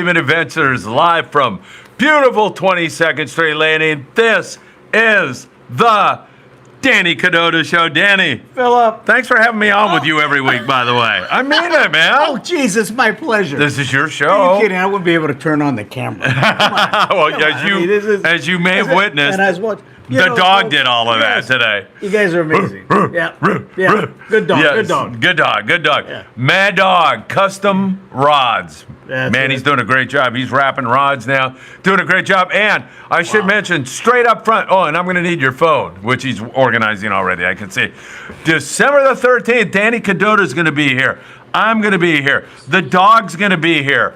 Adventures live from beautiful 22nd Street Landing. This is the Danny Kadota Show. Danny, Philip, thanks for having me on with you every week, by the way. I mean it, man. Oh, Jesus, my pleasure. This is your show. Are you kidding? I wouldn't be able to turn on the camera. Come on. Well, Come on. as you may have witnessed, and I was watching. the dog did all of that today. You guys are amazing. Yeah. Good dog. Yes, Good dog. Good dog. Yeah. Mad Dog, custom rods. That's Man, it. he's doing a great job. He's wrapping rods now, doing a great job. And I should mention, straight up front, and I'm going to need your phone, which he's organizing already, I can see. December the 13th, Danny Kadota is going to be here. I'm going to be here. The dog's going to be here.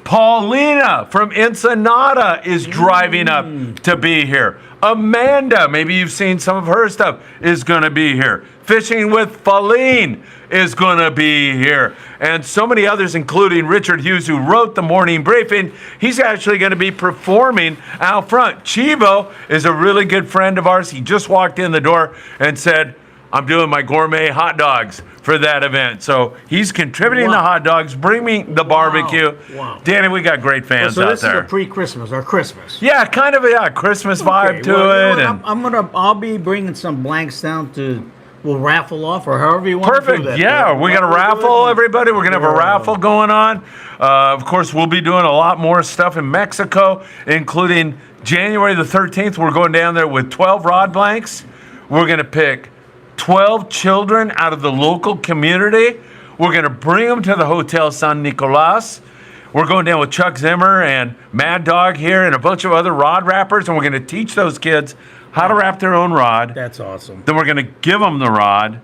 Paulina from Ensenada is driving up to be here. Amanda, maybe you've seen some of her stuff, is going to be here. Fishing with Feline is going to be here. And so many others, including Richard Hughes, who wrote the morning briefing. He's actually going to be performing out front. Chivo is a really good friend of ours. He just walked in the door and said, I'm doing my gourmet hot dogs for that event. So he's contributing the hot dogs, bringing the barbecue. Wow. Danny, we got great fans So out this there. is a pre-Christmas or Christmas. Yeah, kind of a Christmas vibe to well, it. you know And what, I'll be bringing some blanks down to. We'll raffle off or however you want to do perfect. that. Yeah, we're going to raffle, everybody. We're going to have a raffle going on. Of course, we'll be doing a lot more stuff in Mexico, including January the 13th. We're going down there with 12 rod blanks. We're going to pick 12 children out of the local community. We're going to bring them to the Hotel San Nicolas. We're going down with Chuck Zimmer and Mad Dog here and a bunch of other rod wrappers, and we're going to teach those kids how to wrap their own rod. That's awesome. Then we're going to give them the rod,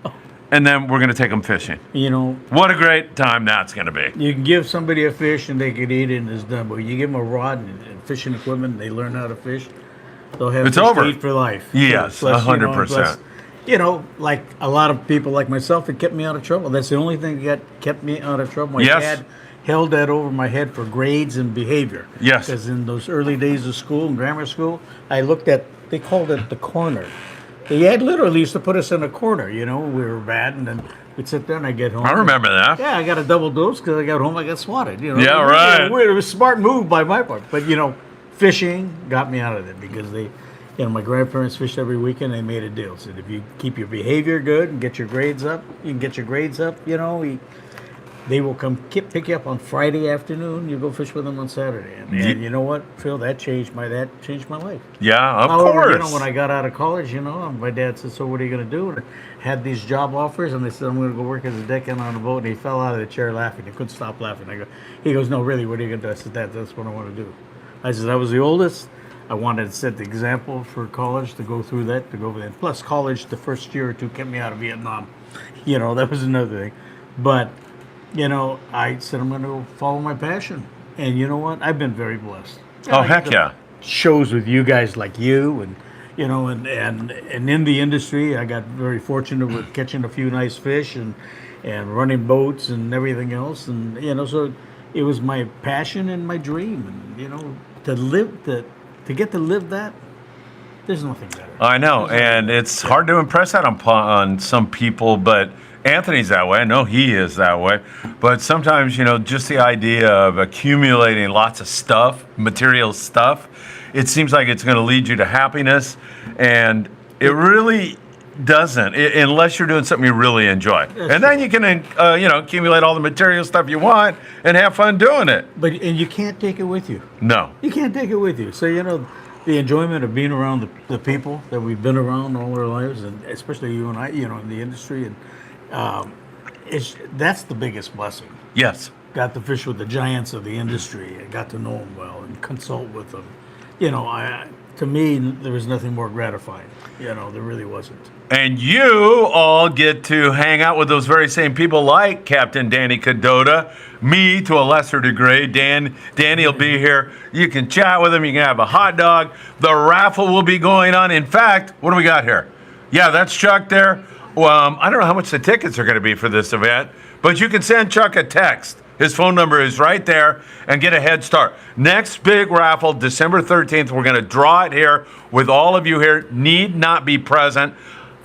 and then we're going to take them fishing. You know, What a great time that's going to be. you can give somebody a fish and they could eat it and it's done. But you give them a rod and fishing equipment, and they learn how to fish. They'll have It's fish over. to eat for life. Yes, Plus, 100%. You know, like a lot of people like myself, it kept me out of trouble. That's the only thing that kept me out of trouble. My Yes. dad held that over my head for grades and behavior. Yes. Because in those early days of school and grammar school, I looked at, they called it the corner. They had literally used to put us in a corner, you know, we were bad, and then we'd sit there and I'd get home. I remember that. Yeah, I got a double dose because I got home, I got swatted, you know. Yeah, right. It was a smart move by my part. But, you know, fishing got me out of it because they, you know, my grandparents fished every weekend. They made a deal. Said if you keep your behavior good and get your grades up, you can get your grades up, you know, they will come pick you up on Friday afternoon. You go fish with them on Saturday. And you know what, Phil, that changed my life. Yeah, of However, course. you know, when I got out of college, you know, my dad said, so what are you going to do? And I had these job offers, and they said, I'm going to go work as a deckhand on a boat. And he fell out of the chair laughing. He couldn't stop laughing. He goes, no, really, what are you going to do? I said, Dad, that's what I want to do. I said, I was the oldest. I wanted to set the example for college to go through that, to go over that. Plus, college, the first year or two, kept me out of Vietnam. You know, that was another thing. But, you know, I said, I'm going to follow my passion. And you know what? I've been very blessed. Oh, heck yeah. Shows with you guys like you and, you know, and in the industry, I got very fortunate with catching a few nice fish and running boats and everything else. And, you know, so it was my passion and my dream. And, you know, to get to live that, there's nothing better. I know, and it's hard to impress that on some people, but Anthony's that way. I know he is that way. But sometimes, you know, just the idea of accumulating lots of stuff, material stuff, it seems like it's going to lead you to happiness, and it really doesn't, unless you're doing something you really enjoy. And then you can, you know, accumulate all the material stuff you want and have fun doing it. And you can't take it with you. No. You can't take it with you. So, you know, the enjoyment of being around the people that we've been around all our lives, and especially you and I, you know, in the industry, and that's the biggest blessing. Yes. Got to fish with the giants of the industry. I got to know them well and consult with them. You know, to me, there was nothing more gratifying. You know, there really wasn't. And you all get to hang out with those very same people like Captain Danny Kadota, me to a lesser degree. Danny will be here. You can chat with him. You can have a hot dog. The raffle will be going on. In fact, what do we got here? Yeah, that's Chuck there. I don't know how much the tickets are going to be for this event, but you can send Chuck a text. His phone number is right there, and get a head start. Next big raffle, December 13th. We're going to draw it here with all of you here. Need not be present.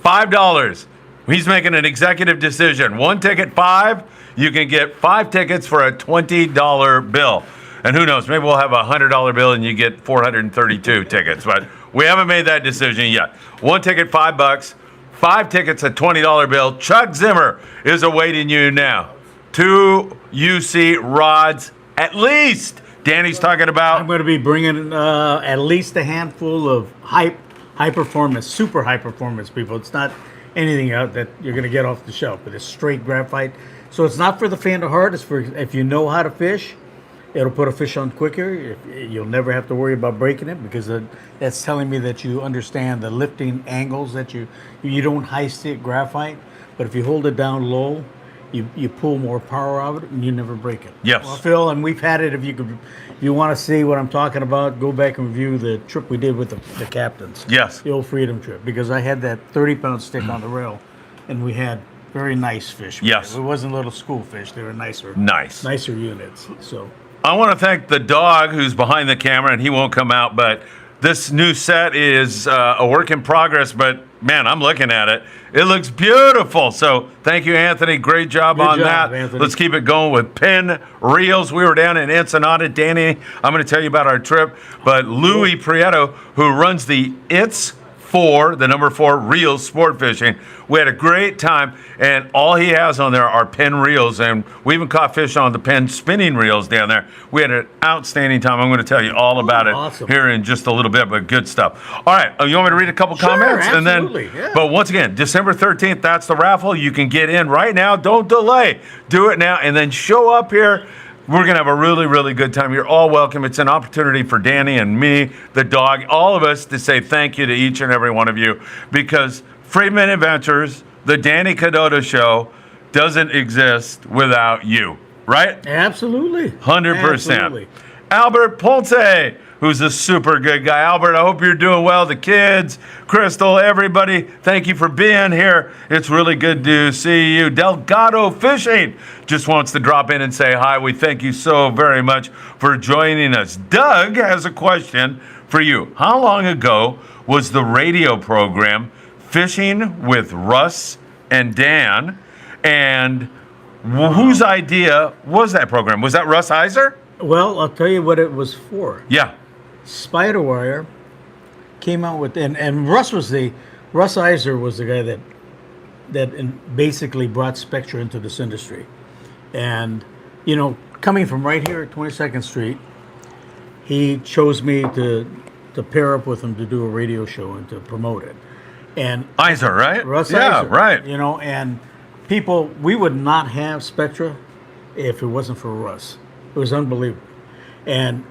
$5. He's making an executive decision. One ticket, $5. You can get 5 tickets for a $20 bill. And who knows, maybe we'll have a $100 bill and you get 432 tickets. But we haven't made that decision yet. One ticket, $5. 5 tickets, a $20 bill. Chuck Zimmer is awaiting you now. 2 UC rods at least. Danny's talking about. I'm going to be bringing at least a handful of high performance, super high performance people. It's not anything out that you're going to get off the shelf, but it's straight graphite. So it's not for the faint of heart. It's for if you know how to fish. It'll put a fish on quicker. You'll never have to worry about breaking it because that's telling me that you understand the lifting angles, that you don't high stick graphite, but if you hold it down low, you pull more power out of it and you never break it. Yes. Well, Phil, and we've had it. If you want to see what I'm talking about, go back and review the trip we did with the captains. Yes. The old Freedom trip, because I had that 30-pound stick on the rail, and we had very nice fish. Yes. It wasn't little school fish. They were nicer units. So. I want to thank the dog who's behind the camera, and he won't come out, but this new set is a work in progress, but man, I'm looking at it. It looks beautiful. So thank you, Anthony. Great job on that. Anthony. Let's keep it going with pin reels. We were down in Ensenada. Danny, I'm going to tell you about our trip, but Louis Prieto, who runs the It's 4, the number 4 reels sport fishing. We had a great time, and all he has on there are pin reels, and we even caught fish on the pin spinning reels down there. We had an outstanding time. I'm going to tell you all about it here in just a little bit, but good stuff. All right, you want me to read a couple comments? Absolutely, and then, But once again, December 13th, that's the raffle. You can get in right now. Don't delay. Do it now, and then show up here. We're going to have a really, really good time. You're all welcome. It's an opportunity for Danny and me, the dog, all of us to say thank you to each and every one of you, because Friedman Adventures, the Danny Kadota Show, doesn't exist without you, right? Absolutely. 100%. Absolutely. Albert Ponce, who's a super good guy. Albert, I hope you're doing well. The kids, Crystal, everybody, thank you for being here. It's really good to see you. Delgado Fishing just wants to drop in and say hi. We thank you so very much for joining us. Doug has a question for you. How long ago was the radio program Fishing with Russ and Dan? And whose idea was that program? Was that Russ Heiser? Well, I'll tell you what it was for. Yeah. Spiderwire came out with, and Russ Iser was the guy that basically brought Spectra into this industry. And, coming from right here at 22nd Street, he chose me to pair up with him to do a radio show and to promote it. And Iser, right? Russ yeah, Iser, right. And we would not have Spectra if it wasn't for Russ. It was unbelievable. And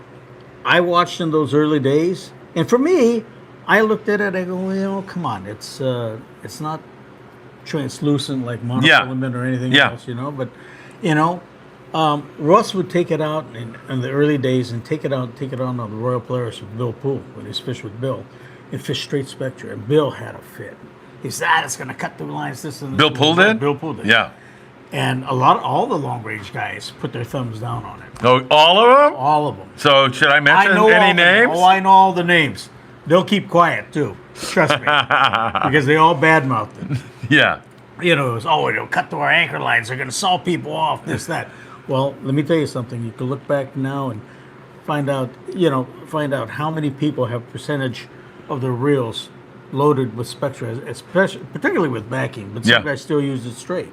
I watched in those early days, and for me, I looked at it, I go, come on, it's not translucent like monofilament or anything else, but, Russ would take it out in the early days and take it on the Royal Polaris with Bill Poole, when he fished with Bill, and fish straight Spectra, and Bill had a fit. He said, it's going to cut through lines, this and this. Bill Poole did? Bill Poole did. Yeah. And all the long range guys put their thumbs down on it. Oh, all of them? All of them. So should I mention any names? Oh, I know all the names. They'll keep quiet too. Trust me, because they all badmouthed it. Yeah. It was it'll cut through our anchor lines. They're going to saw people off. This that. Well, let me tell you something. You can look back now and find out how many people have percentage of their reels loaded with Spectra, especially particularly with backing. But some guys still use it straight.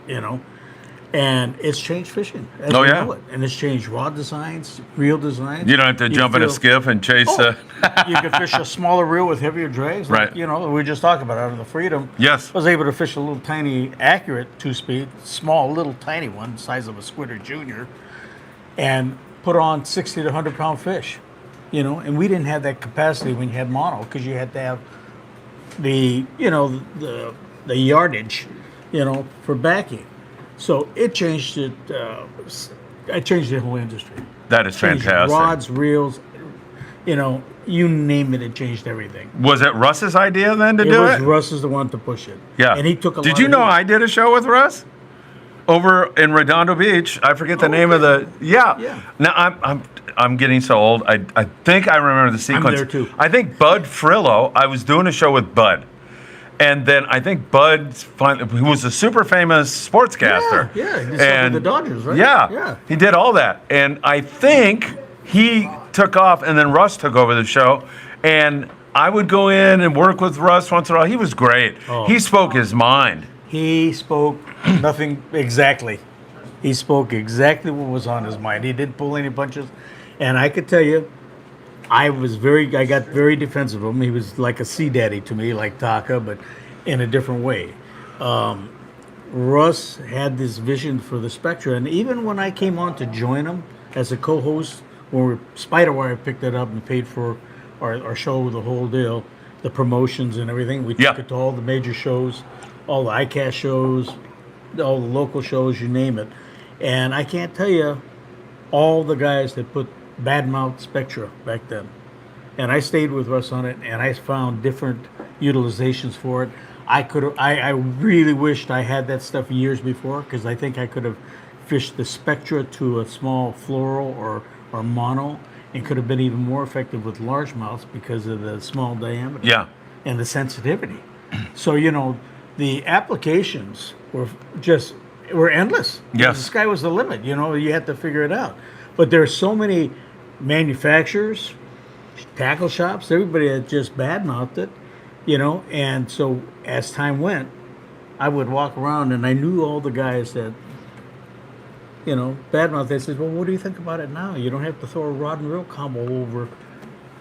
And it's changed fishing. As we know it. And it's changed rod designs, reel designs. You don't have to jump in a skiff and chase you can fish a smaller reel with heavier drags. Right. We just talked about out of the Freedom. Yes. I was able to fish a little tiny, accurate 2-speed, small, little tiny one, the size of a Squidder Junior, and put on 60 to 100 pound fish. And we didn't have that capacity when you had mono, because you had to have the yardage, for backing. So it changed it. I changed the whole industry. That is fantastic. Rods, reels, you name it. It changed everything. Was it Russ's idea then to do it? Russ is the one to push it. Yeah. And he took a lot. Did you know I did a show with Russ over in Redondo Beach? I forget the name of the. Yeah. Now I'm getting so old. I think I remember the sequence. I'm there too. I think Bud Frillo. I was doing a show with Bud. And then I think Bud, who was a super famous sportscaster. Yeah, he did stuff with the Dodgers, right? Yeah, he did all that. And I think he took off, and then Russ took over the show, and I would go in and work with Russ once in a while. He was great. Oh. He spoke his mind. He spoke nothing exactly. He spoke exactly what was on his mind. He didn't pull any punches. And I could tell you, I got very defensive of him. He was like a sea daddy to me, like Taka, but in a different way. Russ had this vision for the Spectra, and even when I came on to join him as a co-host, when Spiderwire picked it up and paid for our show, the whole deal, the promotions and everything, we took it to all the major shows, all the ICAST shows, all the local shows, you name it. And I can't tell you all the guys that put badmouth Spectra back then. And I stayed with Russ on it, and I found different utilizations for it. I really wished I had that stuff years before, because I think I could have fished the Spectra to a small floral or mono, and could have been even more effective with largemouths because of the small diameter and the sensitivity. So, the applications were endless. Yes. The sky was the limit. You had to figure it out. But there are so many manufacturers, tackle shops, everybody that just badmouthed it, and so as time went, I would walk around and I knew all the guys that, badmouth. They said, well, what do you think about it now? You don't have to throw a rod and reel combo over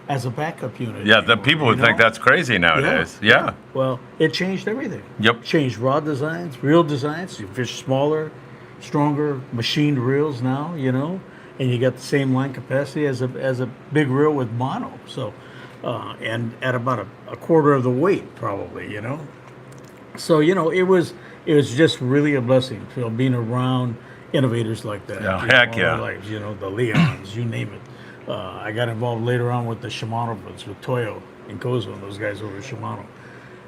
as a backup unit. Yeah, the people would think that's crazy nowadays. Yeah. Well, it changed everything. Yep. Changed rod designs, reel designs. You fish smaller, stronger, machined reels now, and you got the same line capacity as a big reel with mono. So, and at about a quarter of the weight, probably, So, it was just really a blessing, Phil, being around innovators like that. Yeah, heck yeah. Our lives, the Leons, you name it. I got involved later on with the Shimano brothers, with Toyo and Kozo, and those guys over at Shimano.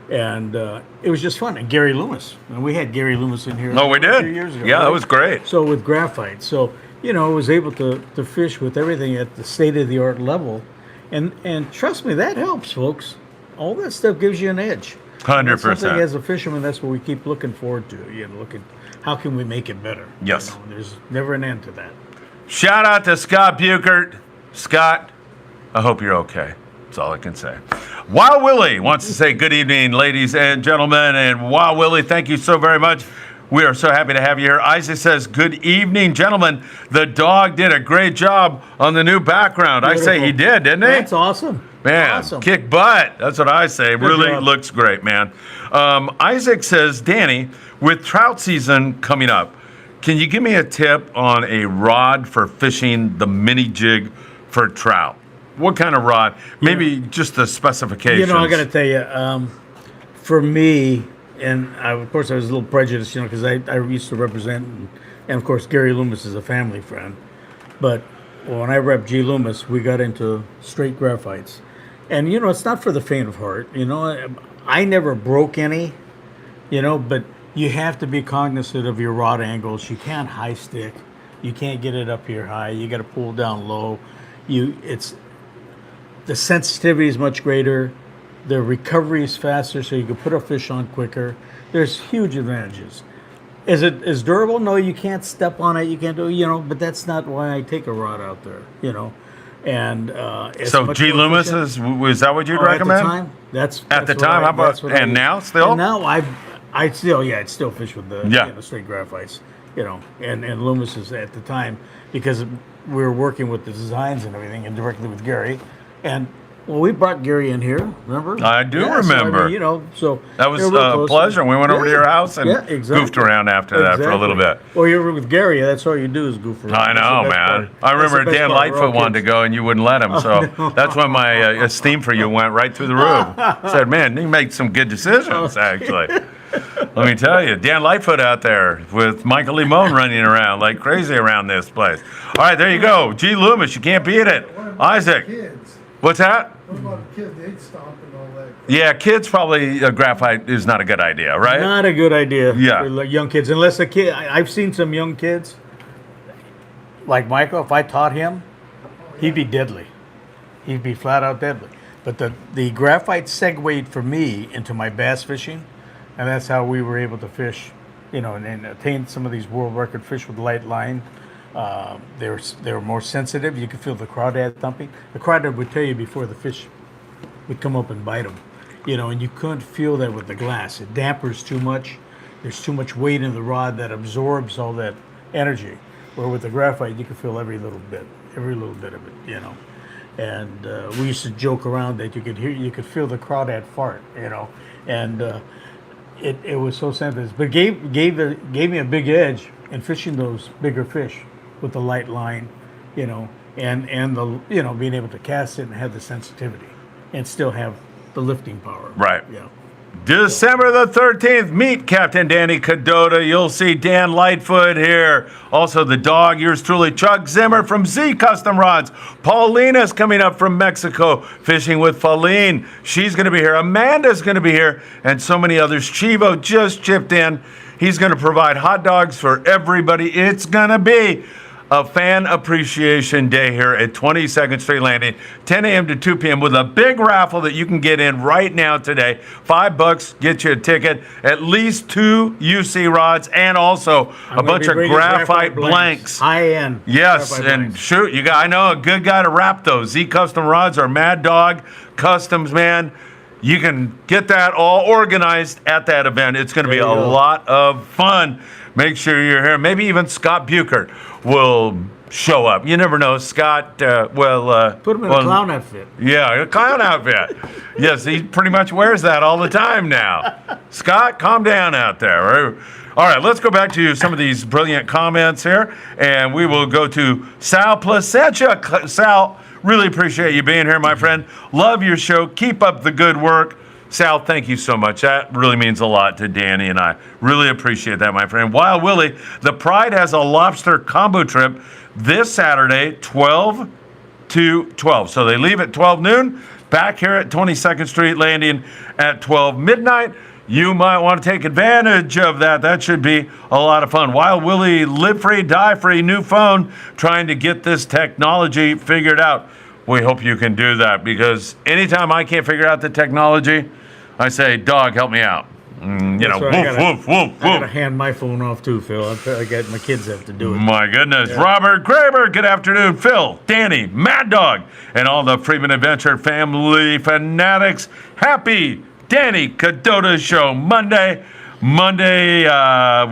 And it was just fun. And Gary Loomis. And we had Gary Loomis in here we did. a few years ago. Yeah, right? that was great. So with graphite. So, I was able to fish with everything at the state-of-the-art level. And trust me, that helps, folks. All that stuff gives you an edge. 100%. As a fisherman, that's what we keep looking forward to. Look at how can we make it better. Yes. There's never an end to that. Shout out to Scott Buchert. Scott, I hope you're okay. That's all I can say. Wild Willie wants to say good evening, ladies and gentlemen. And Wild Willie, thank you so very much. We are so happy to have you here. Isaac says, good evening, gentlemen. The dog did a great job on the new background. Beautiful. I say he did, didn't he? That's awesome. Man, awesome. Kick butt. That's what I say. Good really job. looks great, man. Isaac says, Danny, with trout season coming up, can you give me a tip on a rod for fishing the mini jig for trout? What kind of rod? Maybe just the specifications. I got to tell you, for me, and of course I was a little prejudiced, because I used to represent, and of course Gary Loomis is a family friend. But when I rep G. Loomis, we got into straight graphites. And, it's not for the faint of heart. I never broke any, but you have to be cognizant of your rod angles. You can't high stick. You can't get it up here high. You got to pull down low. The sensitivity is much greater. The recovery is faster, so you can put a fish on quicker. There's huge advantages. Is it as durable? No, you can't step on it. You can't do, but that's not why I take a rod out there, And it's so much G. more Loomis efficient. is that what you'd At recommend? the time, that's At the what time, how about that's what I and did. now still? And now I'd still fish with the straight graphites, and Loomis is at the time, because we were working with the designs and everything, and directly with Gary, and we brought Gary in here. Remember? I do remember. So That was they were real a close. pleasure. We went over to your house and exactly. goofed around after that for a little bit. Well, you're with Gary. That's all you do is goof around. I know, man. I remember Dan Lightfoot wanted to go and you wouldn't let him. So that's when my esteem for you went right through the roof. I said, man, you make some good decisions, actually. Let me tell you, Dan Lightfoot out there with Michael Limon running around like crazy around this place. All right, there you go. G. Loomis, you can't beat it. Isaac. Kids. What's that? What about kids? They'd stomp and all that. Yeah, kids probably graphite is not a good idea, right? Not a good idea Yeah. for young kids. Unless a kid, I've seen some young kids, like Michael, if I taught him, he'd be deadly. He'd be flat out deadly. But the graphite segued for me into my bass fishing, and that's how we were able to fish, and attain some of these world record fish with light line. They were more sensitive. You could feel the crawdad thumping. The crawdad would tell you before the fish would come up and bite them, and you couldn't feel that with the glass. It dampers too much. There's too much weight in the rod that absorbs all that energy. Where with the graphite, you can feel every little bit of it, And we used to joke around that you could feel the crawdad fart, and it was so sensitive. But gave me a big edge in fishing those bigger fish with the light line, and the being able to cast it and have the sensitivity and still have the lifting power. Right. Yeah. December the 13th, meet Captain Danny Kadota. You'll see Dan Lightfoot here. Also the dog, yours truly, Chuck Zimmer from Z Custom Rods. Paulina's coming up from Mexico, fishing with Faline. She's going to be here. Amanda's going to be here, and so many others. Chivo just chipped in. He's going to provide hot dogs for everybody. It's going to be a fan appreciation day here at 22nd Street Landing, 10 a.m. to 2 p.m. with a big raffle that you can get in right now today. $5 get you a ticket, at least 2 UC rods, and also a bunch of graphite blanks. High-end. Yes, and shoot, I know a good guy to wrap those. Z Custom Rods are Mad Dog Customs, man. You can get that all organized at that event. It's going to be a lot of fun. Make sure you're here. Maybe even Scott Buchert will show up. You never know. Scott, put him in a clown outfit. Yeah, a clown outfit. Yes, he pretty much wears that all the time now. Scott, calm down out there. All right, let's go back to some of these brilliant comments here, and we will go to Sal Placentia. Sal, really appreciate you being here, my friend. Love your show. Keep up the good work. Sal, thank you so much. That really means a lot to Danny and I. Really appreciate that, my friend. Wild Willie, the Pride has a lobster combo trip this Saturday, 12 to 12. So they leave at 12 noon, back here at 22nd Street Landing at 12 midnight. You might want to take advantage of that. That should be a lot of fun. Wild Willie, live free, die free, new phone, trying to get this technology figured out. We hope you can do that, because anytime I can't figure out the technology, I say, dog, help me out. Woof. I gotta hand my phone off too, Phil. I got my kids have to do it. My goodness. Yeah. Robert Graber, good afternoon. Phil, Danny, Mad Dog, and all the Friedman Adventure family fanatics. Happy Danny Kadota Show Monday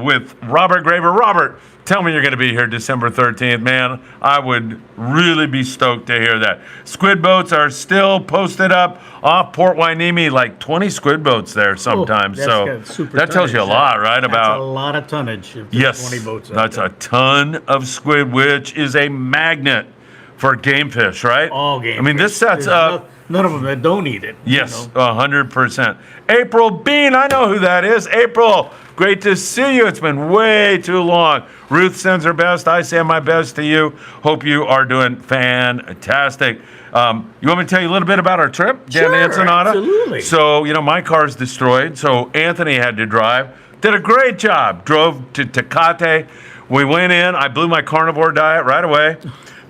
with Robert Graber. Robert, tell me you're going to be here December 13th, man. I would really be stoked to hear that. Squid boats are still posted up off Port Hueneme, like 20 squid boats there sometimes. So that tells you a lot, right? That's a lot of tonnage. Yes, 20 boats that's a ton of squid, which is a magnet for game fish, right? All game fish. I mean, this sets up. None of them that don't eat it. Yes, 100%. April Bean, I know who that is. April, great to see you. It's been way too long. Ruth sends her best. I send my best to you. Hope you are doing fantastic. You want me to tell you a little bit about our trip down to Ensenada? Absolutely. So, my car's destroyed, so Anthony had to drive. Did a great job. Drove to Tecate. We went in. I blew my carnivore diet right away,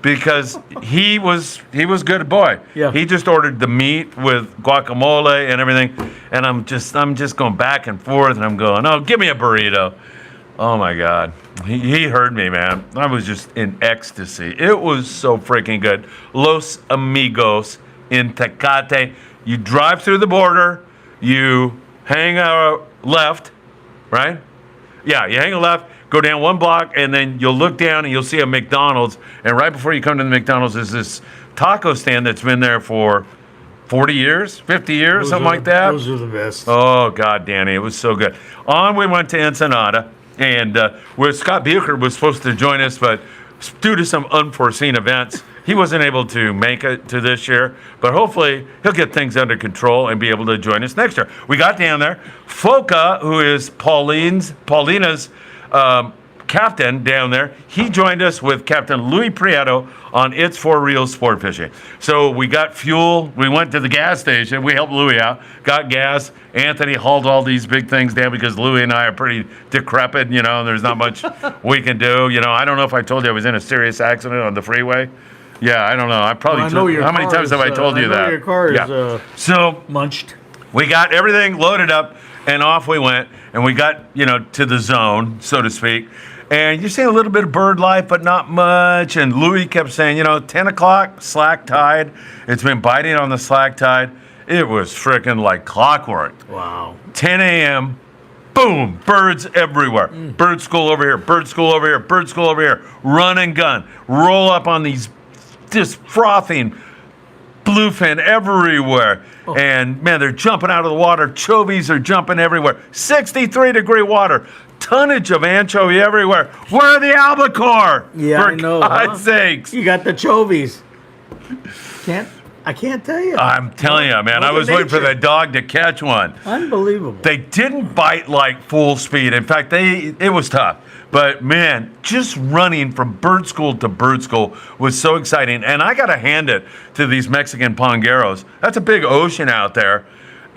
because he was good boy. Yeah. He just ordered the meat with guacamole and everything, and I'm just going back and forth, and I'm going, oh, give me a burrito. Oh my God, he heard me, man. I was just in ecstasy. It was so freaking good. Los Amigos in Tecate. You drive through the border, you hang a left, right? Yeah, you hang a left. Go down one block, and then you'll look down and you'll see a McDonald's. And right before you come to the McDonald's is this taco stand that's been there for 40 years, 50 years, something like that. Those are the best. Oh, God, Danny, it was so good. On we went to Ensenada, and where Scott Buchert was supposed to join us, but due to some unforeseen events, he wasn't able to make it to this year, but hopefully he'll get things under control and be able to join us next year. We got down there. Foca, who is Paulina's captain down there, he joined us with Captain Louis Prieto on It's For Real Sport Fishing. So we got fuel. We went to the gas station. We helped Louis out, got gas. Anthony hauled all these big things down because Louis and I are pretty decrepit, and there's not much we can do. I don't know if I told you I was in a serious accident on the freeway. Yeah, I don't know. I probably how many times have I told you that? Your car is so munched. We got everything loaded up, and off we went, and we got, to the zone, so to speak. And you're seeing a little bit of bird life, but not much. And Louis kept saying, 10 o'clock, slack tide. It's been biting on the slack tide. It was freaking like clockwork. Wow. 10 a.m., boom, birds everywhere. Bird school over here, bird school over here, bird school over here. Run and gun. Roll up on these just frothing bluefin everywhere. Oh. And, man, they're jumping out of the water. Chovies are jumping everywhere. 63-degree water. Tonnage of anchovy everywhere. Where are the albacore? Yeah, For I know. God's sakes. You got the chovies. I can't tell you. I'm telling you, man, I was waiting for the dog to catch one. Unbelievable. They didn't bite like full speed. In fact, it was tough. But, man, just running from bird school to bird school was so exciting. And I got to hand it to these Mexican pongueros. That's a big ocean out there.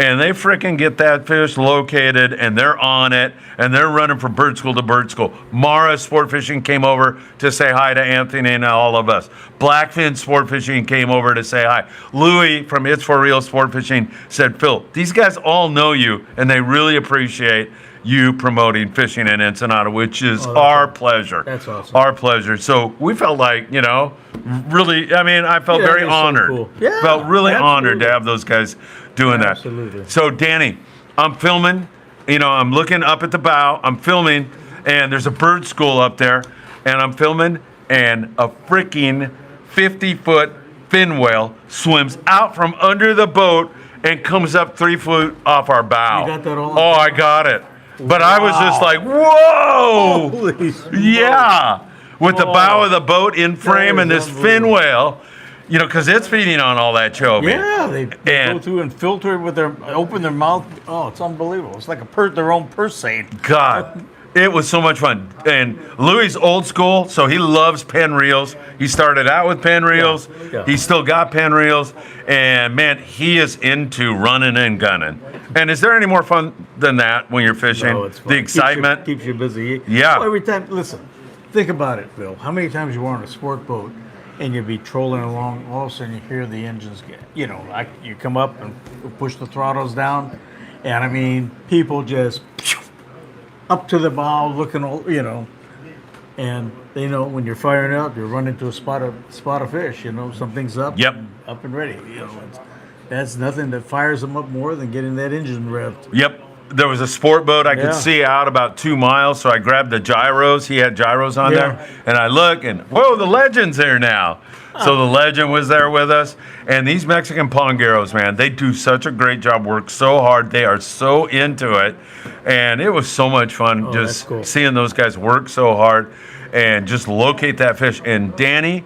And they freaking get that fish located, and they're on it, and they're running from bird school to bird school. Mara Sportfishing came over to say hi to Anthony and all of us. Blackfin Sportfishing came over to say hi. Louis from It's For Real Sportfishing said, Phil, these guys all know you, and they really appreciate you promoting fishing in Ensenada, which is our pleasure. That's awesome. Our pleasure. So we felt like, really, I felt very that's so honored. cool. Yeah, felt really honored absolutely. to have those guys doing that. Absolutely. So, Danny, I'm filming. I'm looking up at the bow. I'm filming, and there's a bird school up there, and I'm filming, and a freaking 50-foot fin whale swims out from under the boat and comes up 3 foot off our bow. You got that all on Oh, I got it. But I was just like, whoa! Holy smokes. Yeah, with the Whoa. bow of the boat in frame That and is this fin whale, because it's feeding on all that chovy. Yeah, they And- go through and filter it with open their mouth. Oh, it's unbelievable. It's like their own purse seine. God, it was so much fun. And Louis old school, so he loves pen reels. He started out with pen reels. Yeah. He's still got pen reels. And, man, he is into running and gunning. And is there any more fun than that when you're fishing? No, it's fun. The excitement? Keeps you busy. Yeah. Well, every time, listen, think about it, Phil. How many times you were on a sport boat and you'd be trolling along, all of a sudden you hear the engines get, you come up and push the throttles down, and people just up to the bow looking all, and they know when you're firing up, you're running to a spot of fish, something's up. Yep. Up and ready. That's nothing that fires them up more than getting that engine revved. Yep. There was a sport boat I Yeah. could see out about 2 miles, so I grabbed the gyros. He had gyros on Yeah. there. And I look, and whoa, the Legend's here now. So the Legend was there with us. And these Mexican pongueros, man, they do such a great job, work so hard. They are so into it. And it was so much fun Oh, just that's cool. seeing those guys work so hard and just locate that fish. And Danny,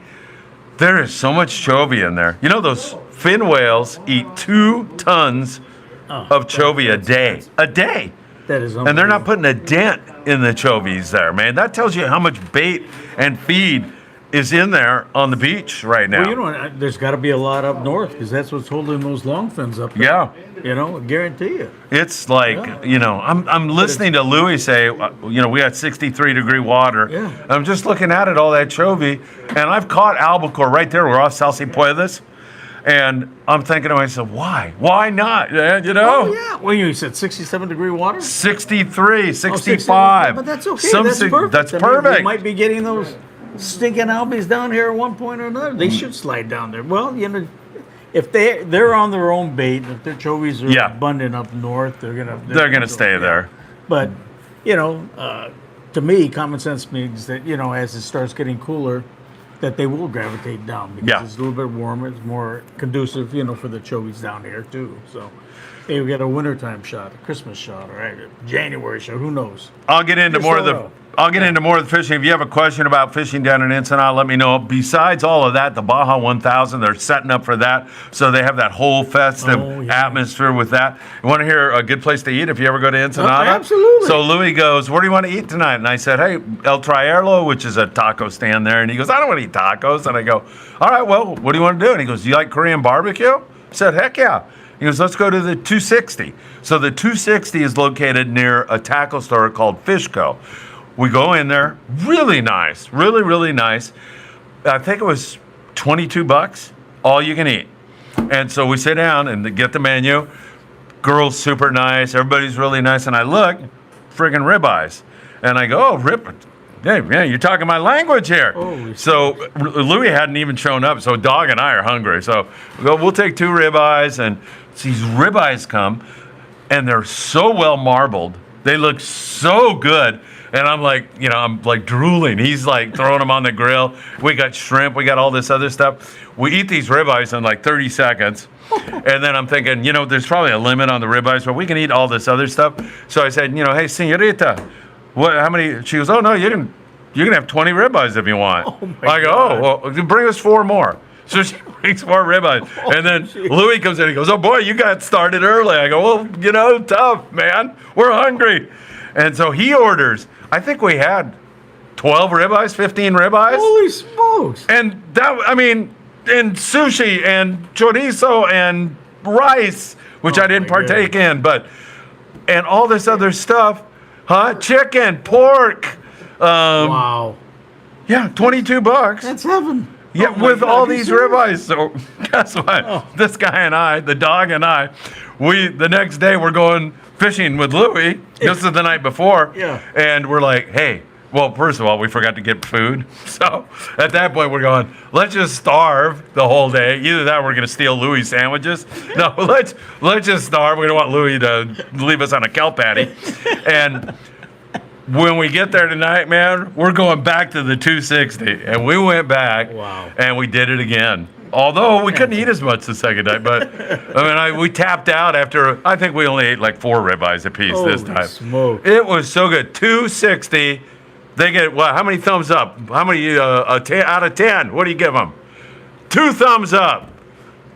there is so much chovy in there. Those fin whales eat 2 tons of chovy a day. A day. That is And they're not unbelievable. putting a dent in the chovies there, man. That tells you how much bait and feed is in there on the beach right now. Well, there's got to be a lot up north because that's what's holding those long fins up there. Yeah. I guarantee you. It's like, I'm listening to Louis say, we got 63-degree water. Yeah. I'm just looking at it, all that chovy, and I've caught albacore right there. We're off Salsipuedas. And I'm thinking to myself, why? Why not? Oh, yeah. Well, you said 67-degree water? 63, 65. 67. But that's okay. That's perfect. That's We perfect. might be getting those stinking albies down here at one point or another. They should slide down there. Well, if they're on their own bait, if their chovies are Yeah. abundant up north, they're gonna stay there. But to me, common sense means that as it starts getting cooler, that they will gravitate down because Yeah. it's a little bit warmer. It's more conducive, for the chovies down here too. So, hey, we got a wintertime shot, a Christmas shot, or a January shot. Who knows? I'll get into Just more of let the me know. I'll get into more of the fishing. If you have a question about fishing down in Ensenada, let me know. Besides all of that, the Baja 1000, they're setting up for that. So they have that whole festive atmosphere with that. You want to hear a good place to eat if you ever go to Ensenada? Absolutely. So Louis goes, where do you want to eat tonight? And I said, hey, El Traerlo, which is a taco stand there. And he goes, I don't want to eat tacos. And I go, all right, well, what do you want to do? And he goes, do you like Korean barbecue? I said, heck yeah. He goes, let's go to the 260. So the 260 is located near a tackle store called Fishco. We go in there, really nice, really, really nice. I think it was $22, all you can eat. And so we sit down and get the menu. Girl's super nice, everybody's really nice. And I look, friggin' ribeyes. And I go, oh, Hey, man, you're talking my language here. Holy So Louis hadn't even shown up. So Dog and I are hungry. So we'll take 2 ribeyes, and these ribeyes come, and they're so well marbled. They look so good. And I'm like, I'm like drooling. He's like throwing them on the grill. We got shrimp. We got all this other stuff. We eat these ribeyes in like 30 seconds. And then I'm thinking, there's probably a limit on the ribeyes, but we can eat all this other stuff. So I said, hey, señorita, how many? She goes, oh, no, you can have 20 ribeyes if you want. I go, God. well, bring us 4 more. So she brings 4 ribeyes. And then Louis comes in. He goes, oh, boy, you got started early. I go, well, tough, man. We're hungry. And so he orders. I think we had 12 ribeyes, 15 ribeyes. Holy smokes! And and sushi and chorizo and rice, which I didn't partake in, and all this other stuff, chicken, pork. Wow. Yeah, $22. That's heaven. Yeah, Oh my with God, all you these serious? ribeyes. So guess what? This guy and I, the dog and I, the next day we're going fishing with Louis. This is the night before. Yeah. And we're like, hey, well, first of all, we forgot to get food. So at that point, we're going, let's just starve the whole day. Either that or we're going to steal Louis' sandwiches. No, let's just starve. We don't want Louis to leave us on a kelp patty. And when we get there tonight, man, we're going back to the 260. And we went back. Wow. And we did it again. Although we couldn't eat as much the second night, but we tapped out after. I think we only ate like 4 ribeyes apiece this Holy time. smokes. It was so good. 260. They get how many thumbs up? How many out of 10? What do you give them? 2 thumbs up.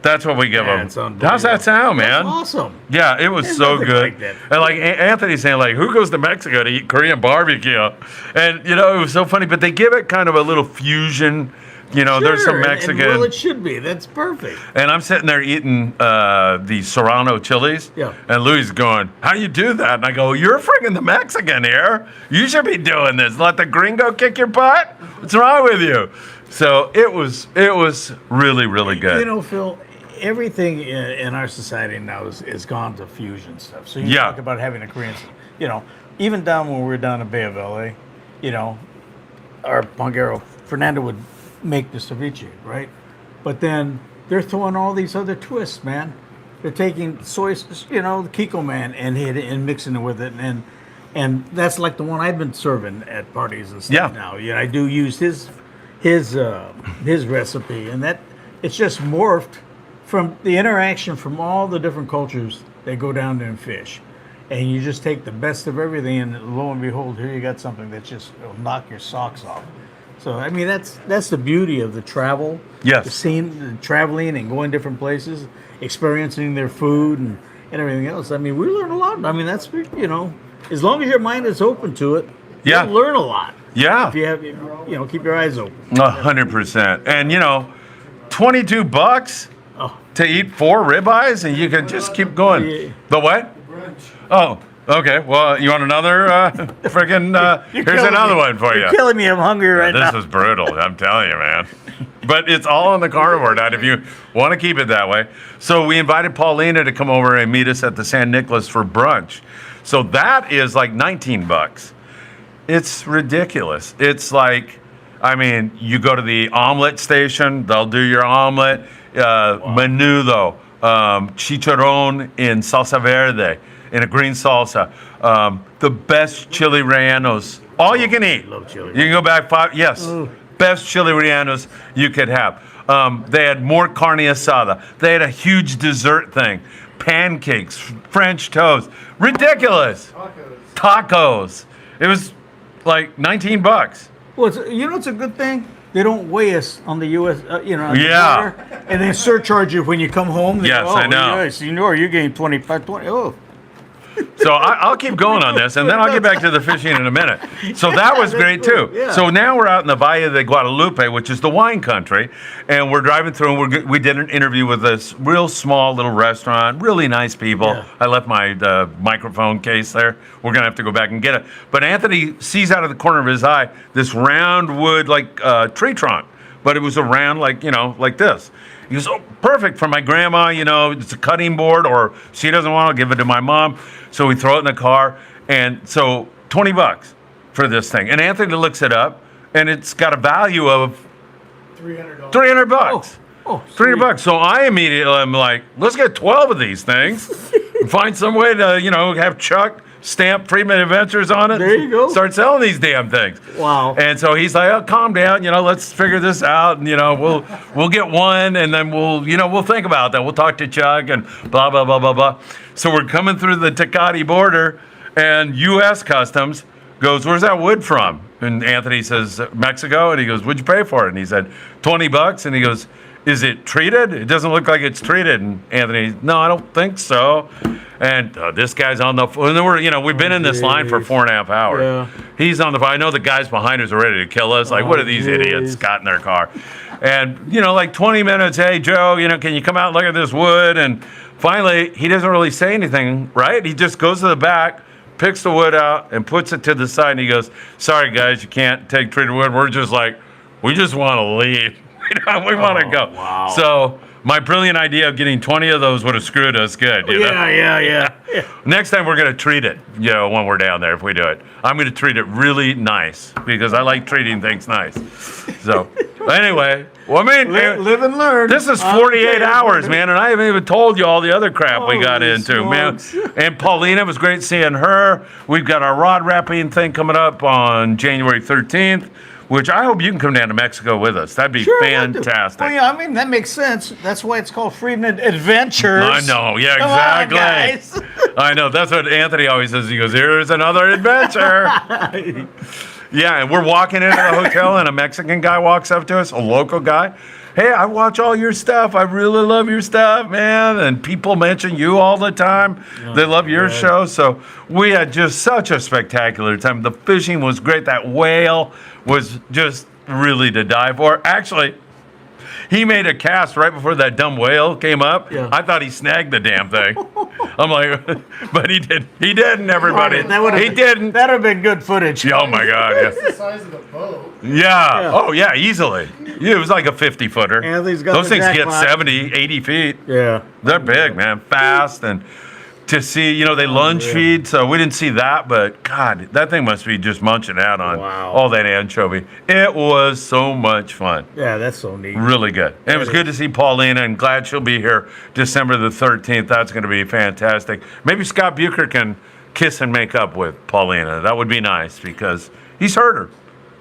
That's what we give them. It's unbelievable. How's that sound, man? That's awesome. Yeah, it was There's so nothing good. like that. And like Anthony's saying, like, who goes to Mexico to eat Korean barbecue? And it was so funny. But they give it kind of a little fusion. There's some Sure, Mexican. well, it should be. That's perfect. And I'm sitting there eating the Serrano chilies. Yeah. And Louis is going, how do you do that? And I go, you're friggin' the Mexican here. You should be doing this. Let the gringo kick your butt? What's wrong with you? So it was really, really good. Phil, everything in our society now is gone to fusion stuff. So you Yeah. talk about having a Korean, even down when we were down in Bay of LA, our Pongero, Fernando would make the ceviche, right? But then they're throwing all these other twists, man. They're taking soy, the Tqckle man, and mixing it with it, and that's like the one I've been serving at parties and stuff Yeah. now. Yeah, I do use his recipe, and that it's just morphed from the interaction from all the different cultures that go down there and fish. And you just take the best of everything, and lo and behold, here you got something that just will knock your socks off. So that's the beauty of the travel. Yes. The traveling and going different places, experiencing their food and everything else. We learn a lot. That's as long as your mind is open to it, Yeah. you'll learn a lot. Yeah. If you have, keep your eyes open. 100%. And $22 Oh. to eat 4 ribeyes, and you can just keep going. Yeah. The what? Oh, okay. Well, you want another here's killing another me. one for you. You're killing me. I'm hungry right This now. is brutal, I'm telling you, man. But it's all on the carnivore diet if you want to keep it that way. So we invited Paulina to come over and meet us at the San Nicolas for brunch. So that is like $19. It's ridiculous. It's like, you go to the omelet station, they'll do your omelet. Menudo, chicharron in salsa verde, in a green salsa. The best chili rellenos. All you can eat. Love chili. You can go back 5. Yes. Best chili rellenos you could have. They had more carne asada. They had a huge dessert thing. Pancakes, French toast. Ridiculous. Tacos. It was like $19. Well, it's a good thing. They don't weigh us on the U.S. On the Yeah. border, and they surcharge you when you come home. They Yes, go, I know. Yes, you gained 25, 20. Oh, So I'll keep going on this, and then I'll get back to the fishing in a minute. So that was that's great cool, too. yeah. So now we're out in the Valle de Guadalupe, which is the wine country, and we're driving through. And we did an interview with this real small little restaurant, really nice people. Yeah. I left my microphone case there. We're gonna have to go back and get it. But Anthony sees out of the corner of his eye this round wood tree trunk, but it was a round like this. He goes, oh, perfect for my grandma, it's a cutting board, or she doesn't want to give it to my mom. So we throw it in the car. And so $20 for this thing? And Anthony looks it up, and it's got a value of $300. $300. Oh, $300. So I immediately am like, let's get 12 of these things. And find some way to, have Chuck stamp Friedman Adventures on it. There you go. Start selling these damn things. Wow. And so he's like, oh, calm down, let's figure this out, and we'll get one, and then we'll think about that. We'll talk to Chuck and blah blah blah blah blah. So we're coming through the Tecate border, and U.S. Customs goes, where's that wood from? And Anthony says, Mexico. And he goes, what'd you pay for it? And he said, $20. And he goes, is it treated? It doesn't look like it's treated. And Anthony, no, I don't think so. And this guy's on the phone. And we've been in this line for 4.5 hours. Yeah. He's on the phone. I know the guys behind us are ready to kill us. Like, what are these idiots got in their car? And, like 20 minutes, hey, Joe, can you come out and look at this wood? And finally, he doesn't really say anything, right? He just goes to the back, picks the wood out, and puts it to the side. And he goes, sorry, guys, you can't take treated wood. We're just like, we just want to leave. We want to go. Wow. So my brilliant idea of getting 20 of those would have screwed us good. Yeah. Next time we're going to treat it, when we're down there, if we do it. I'm going to treat it really nice because I like treating things nice. So anyway, Live and learn. this is 48 hours, man, and I haven't even told you all the other crap we got Holy into, man. smokes. And Paulina, it was great seeing her. We've got our rod wrapping thing coming up on January 13th. Which I hope you can come down to Mexico with us. That'd be fantastic. Oh, yeah, that makes sense. That's why it's called Friedman Adventures. I know, yeah, Come exactly. on, guys. I know, that's what Anthony always says. He goes, here's another adventure. Yeah, and we're walking into the hotel, and a Mexican guy walks up to us, a local guy. Hey, I watch all your stuff. I really love your stuff, man. And people mention you all the time. They love your show. So we had just such a spectacular time. The fishing was great. That whale was just really to die for. Actually, he made a cast right before that dumb whale came up. Yeah. I thought he snagged the damn thing. I'm like, but he didn't. He didn't, everybody. He didn't. That would have been good footage. Oh, my God. Yeah. It's the size of the boat. Yeah. Oh, yeah, easily. Yeah, it was like a 50-footer. Anthony's got Those the things get jackpot. 70, 80 feet. Yeah. They're big, man. Fast. And to see, they lunge feed, so we didn't see that, but God, that thing must be just munching out on all that anchovy. It was so much fun. Yeah, that's so neat. Really good. And it was good to see Paulina, and glad she'll be here December the 13th. That's going to be fantastic. Maybe Scott Bucher can kiss and make up with Paulina. That would be nice because he's hurt her.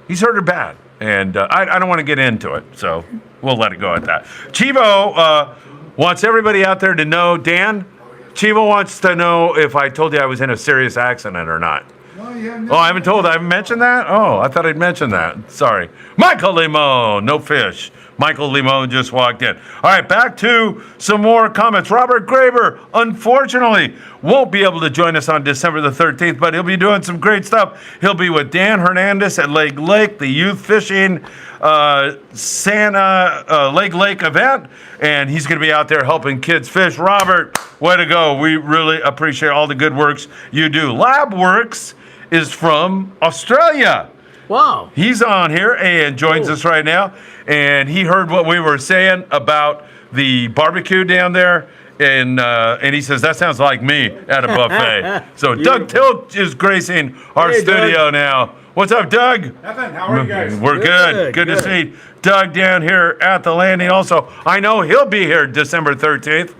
He's hurt her bad. And I don't want to get into it, so we'll let it go at that. Chivo wants everybody out there to know, Dan, Chivo wants to know if I told you I was in a serious accident or not. No, you haven't. Oh, I haven't told. I haven't mentioned that? Oh, I thought I'd mentioned that. Sorry. Michael Limon, no fish. Michael Limon just walked in. All right, back to some more comments. Robert Graber, unfortunately, won't be able to join us on December the 13th, but he'll be doing some great stuff. He'll be with Dan Hernandez at Lake, the youth fishing Santa Lake event, and he's going to be out there helping kids fish. Robert, way to go. We really appreciate all the good works you do. LabWorks is from Australia. Wow. He's on here and joins us right now, and he heard what we were saying about the barbecue down there, and he says, that sounds like me at a buffet. So Doug Tilt is gracing our studio now. What's up, Doug? Nothing. How are you guys? We're good. Good to see Doug down here at the landing. Also, I know he'll be here December 13th.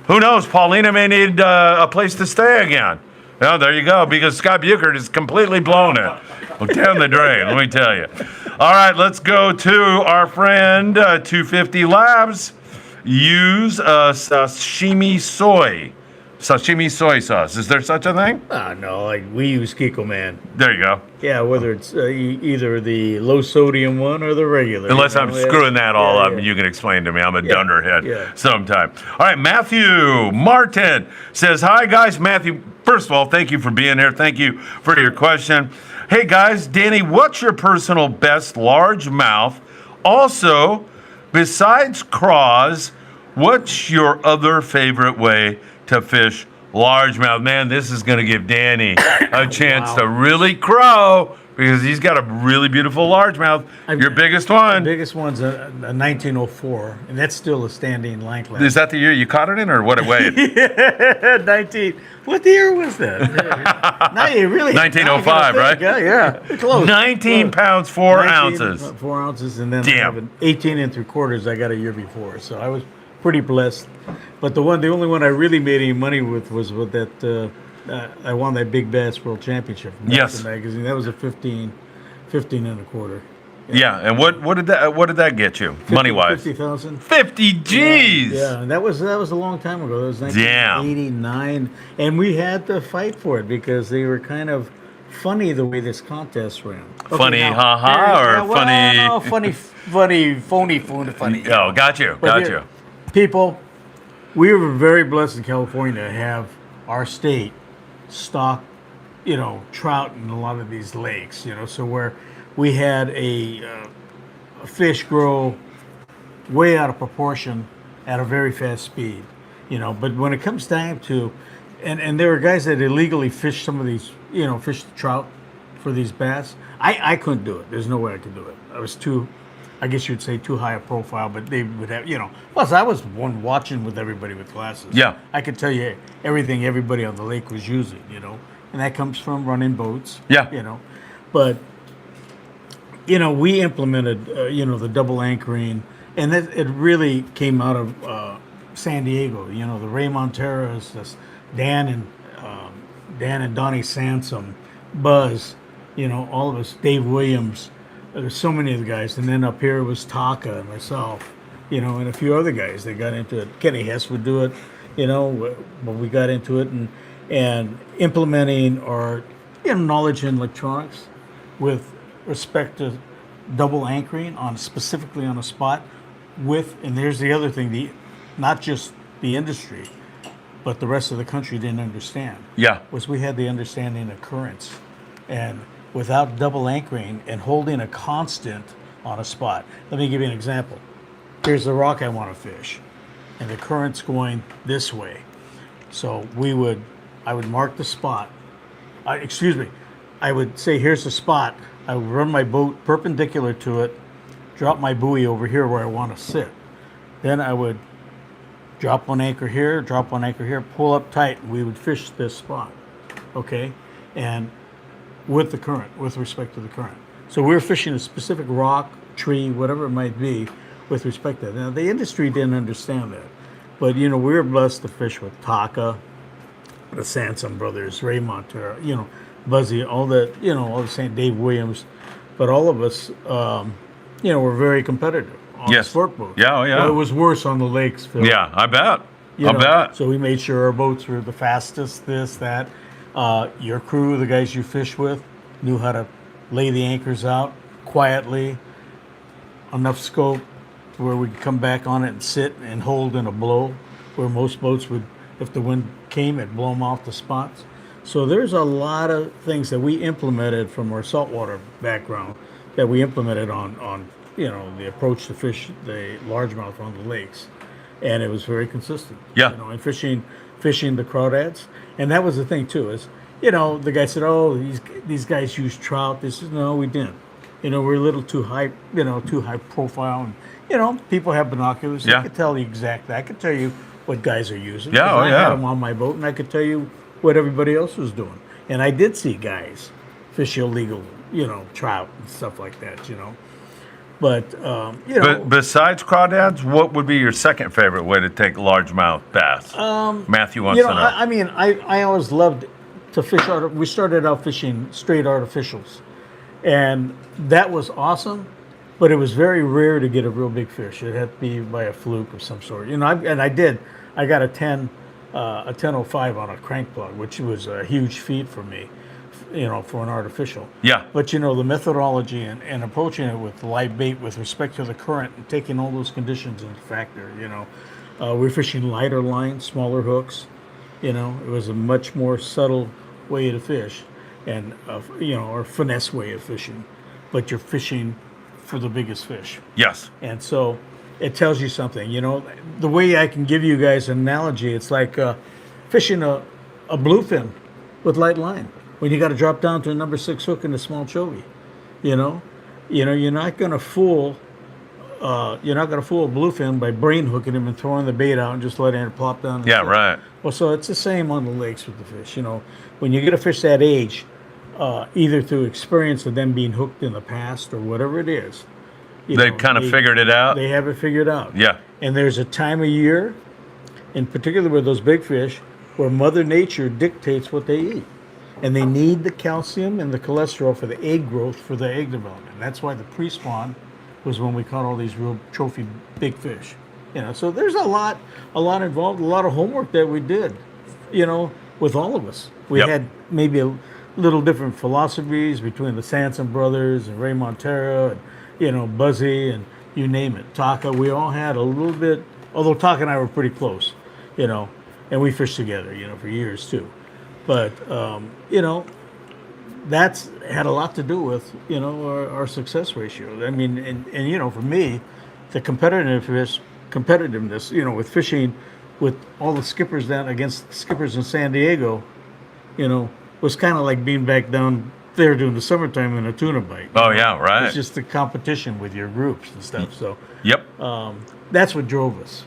Who knows? Paulina may need a place to stay again. Oh, there you go, because Scott Bucher has completely blown it. Well, down the drain, let me tell you. All right, let's go to our friend 250 Labs. Use sashimi soy soy sauce. Is there such a thing? No, like we use Tqckle, man. There you go. Yeah, whether it's either the low sodium one or the regular. Unless I'm screwing that all up, yeah. you can explain to me. I'm a dunderhead yeah. sometime. All right, Matthew Martin says, hi, guys. Matthew, first of all, thank you for being here. Thank you for your question. Hey, guys, Danny, what's your personal best largemouth? Also, besides craws, what's your other favorite way to fish largemouth? Man, this is going to give Danny a chance to really crow because he's got a really beautiful largemouth. Your biggest The one. biggest one's a 1904, and that's still a standing line class. Is that the year you caught it in, or what it weighed? 19. What year was that? Not really. 1905, right? Yeah. Close. 19 pounds, 4 ounces. 4 ounces, and then I Damn. have an 18 3/4 I got a year before, so I was pretty blessed. But the only one I really made any money with was with that. I won that Big Bass World Championship from Yes. magazine. That was a 15 1/4. Yeah, and what did that get you, money wise? 50,000. 50 G's. Yeah, and that was a long time ago. That was Damn. 1989, and we had to fight for it because they were kind of funny the way this contest ran. Okay, Funny, now, ha-ha, or well, funny- No, funny, funny. Oh, got you. But Got here, you. people, we were very blessed in California to have our state stock, trout in a lot of these lakes, so where we had a fish grow way out of proportion at a very fast speed, but when it comes time to, and there were guys that illegally fished some of these, fish the trout for these bass. I couldn't do it. There's no way I could do it. I was too, I guess you'd say, too high a profile, but they would have, plus I was one watching with everybody with glasses. Yeah. I could tell you everything everybody on the lake was using, and that comes from running boats. Yeah. But, we implemented, the double anchoring, and it really came out of San Diego, the Ray Monteros, this Dan and Donnie Sansom, Buzz, all of us, Dave Williams. There's so many of the guys, and then up here was Taka and myself, and a few other guys that got into it. Kenny Hess would do it, but we got into it and implementing our knowledge in electronics with respect to double anchoring specifically on a spot and there's the other thing, not just the industry, but the rest of the country didn't understand. Yeah. Was we had the understanding of currents, and without double anchoring and holding a constant on a spot. Let me give you an example. Here's the rock I want to fish, and the current's going this way. So I would mark the spot. I would say, here's the spot. I would run my boat perpendicular to it, drop my buoy over here where I want to sit. Then I would drop one anchor here, pull up tight, and we would fish this spot. Okay? And with the current, with respect to the current. So we were fishing a specific rock, tree, whatever it might be, with respect to that. Now, the industry didn't understand that. But, we were blessed to fish with Taka, the Sansom brothers, Ray Montero, Buzzy, all the same, Dave Williams. But all of us, were very competitive on Yes. sport boats. Yeah, oh, yeah. Well, it was worse on the lakes, Phil. Yeah, I bet. You I know, bet. So we made sure our boats were the fastest, this, that. Your crew, the guys you fish with, knew how to lay the anchors out quietly, enough scope to where we could come back on it and sit and hold in a blow, where most boats would, if the wind came, it'd blow them off the spots. So there's a lot of things that we implemented from our saltwater background that we implemented on the approach to fish the largemouth on the lakes, and it was very consistent. Yeah. And fishing the crawdads, and that was the thing too. Is the guy said, "Oh, these guys use trout." This is no, we didn't. We're a little too high, too high profile, and people have binoculars. Yeah. I could tell you exactly. I could tell you what guys are using. Yeah, 'cause oh, I yeah. had them on my boat, and I could tell you what everybody else was doing. And I did see guys fish illegal, trout and stuff like that, But But besides crawdads, what would be your second favorite way to take largemouth bass? Matthew wants to know. I always loved to fish. We started out fishing straight artificials, and that was awesome. But it was very rare to get a real big fish. It had to be by a fluke of some sort. I did. I got a 1005 on a crank plug, which was a huge feat for me, for an artificial. Yeah. But the methodology and approaching it with live bait with respect to the current and taking all those conditions into factor. We're fishing lighter lines, smaller hooks. It was a much more subtle way to fish, and or finesse way of fishing. But you're fishing for the biggest fish. Yes. And so it tells you something. The way I can give you guys an analogy, it's like fishing a bluefin with light line. when you got to drop down to a number 6 hook in a small chovy. You know, you're not going to fool. You're not going to fool a bluefin by brain hooking him and throwing the bait out and just letting it plop down. Yeah, right. Well, so it's the same on the lakes with the fish. When you get a fish that age, either through experience of them being hooked in the past or whatever it is, They've kind of figured it out. They have it figured out. Yeah. And there's a time of year, in particular with those big fish, where Mother Nature dictates what they eat. And they need the calcium and the cholesterol for the egg growth, for the egg development. That's why the pre-spawn was when we caught all these real trophy big fish. So there's a lot involved, a lot of homework that we did, with all of us. We had maybe a little different philosophies between the Sanson brothers and Ray Montero and, Buzzy and you name it. Taka, we all had a little bit, although Taka and I were pretty close, and we fished together, for years too. But, that's had a lot to do with, our success ratio. I mean, and for me, the competitiveness, with fishing with all the skippers down against skippers in San Diego, was kind of like being back down there during the summertime in a tuna bite. Oh, yeah, right. It's just the competition with your groups and stuff. So, Yep. That's what drove us.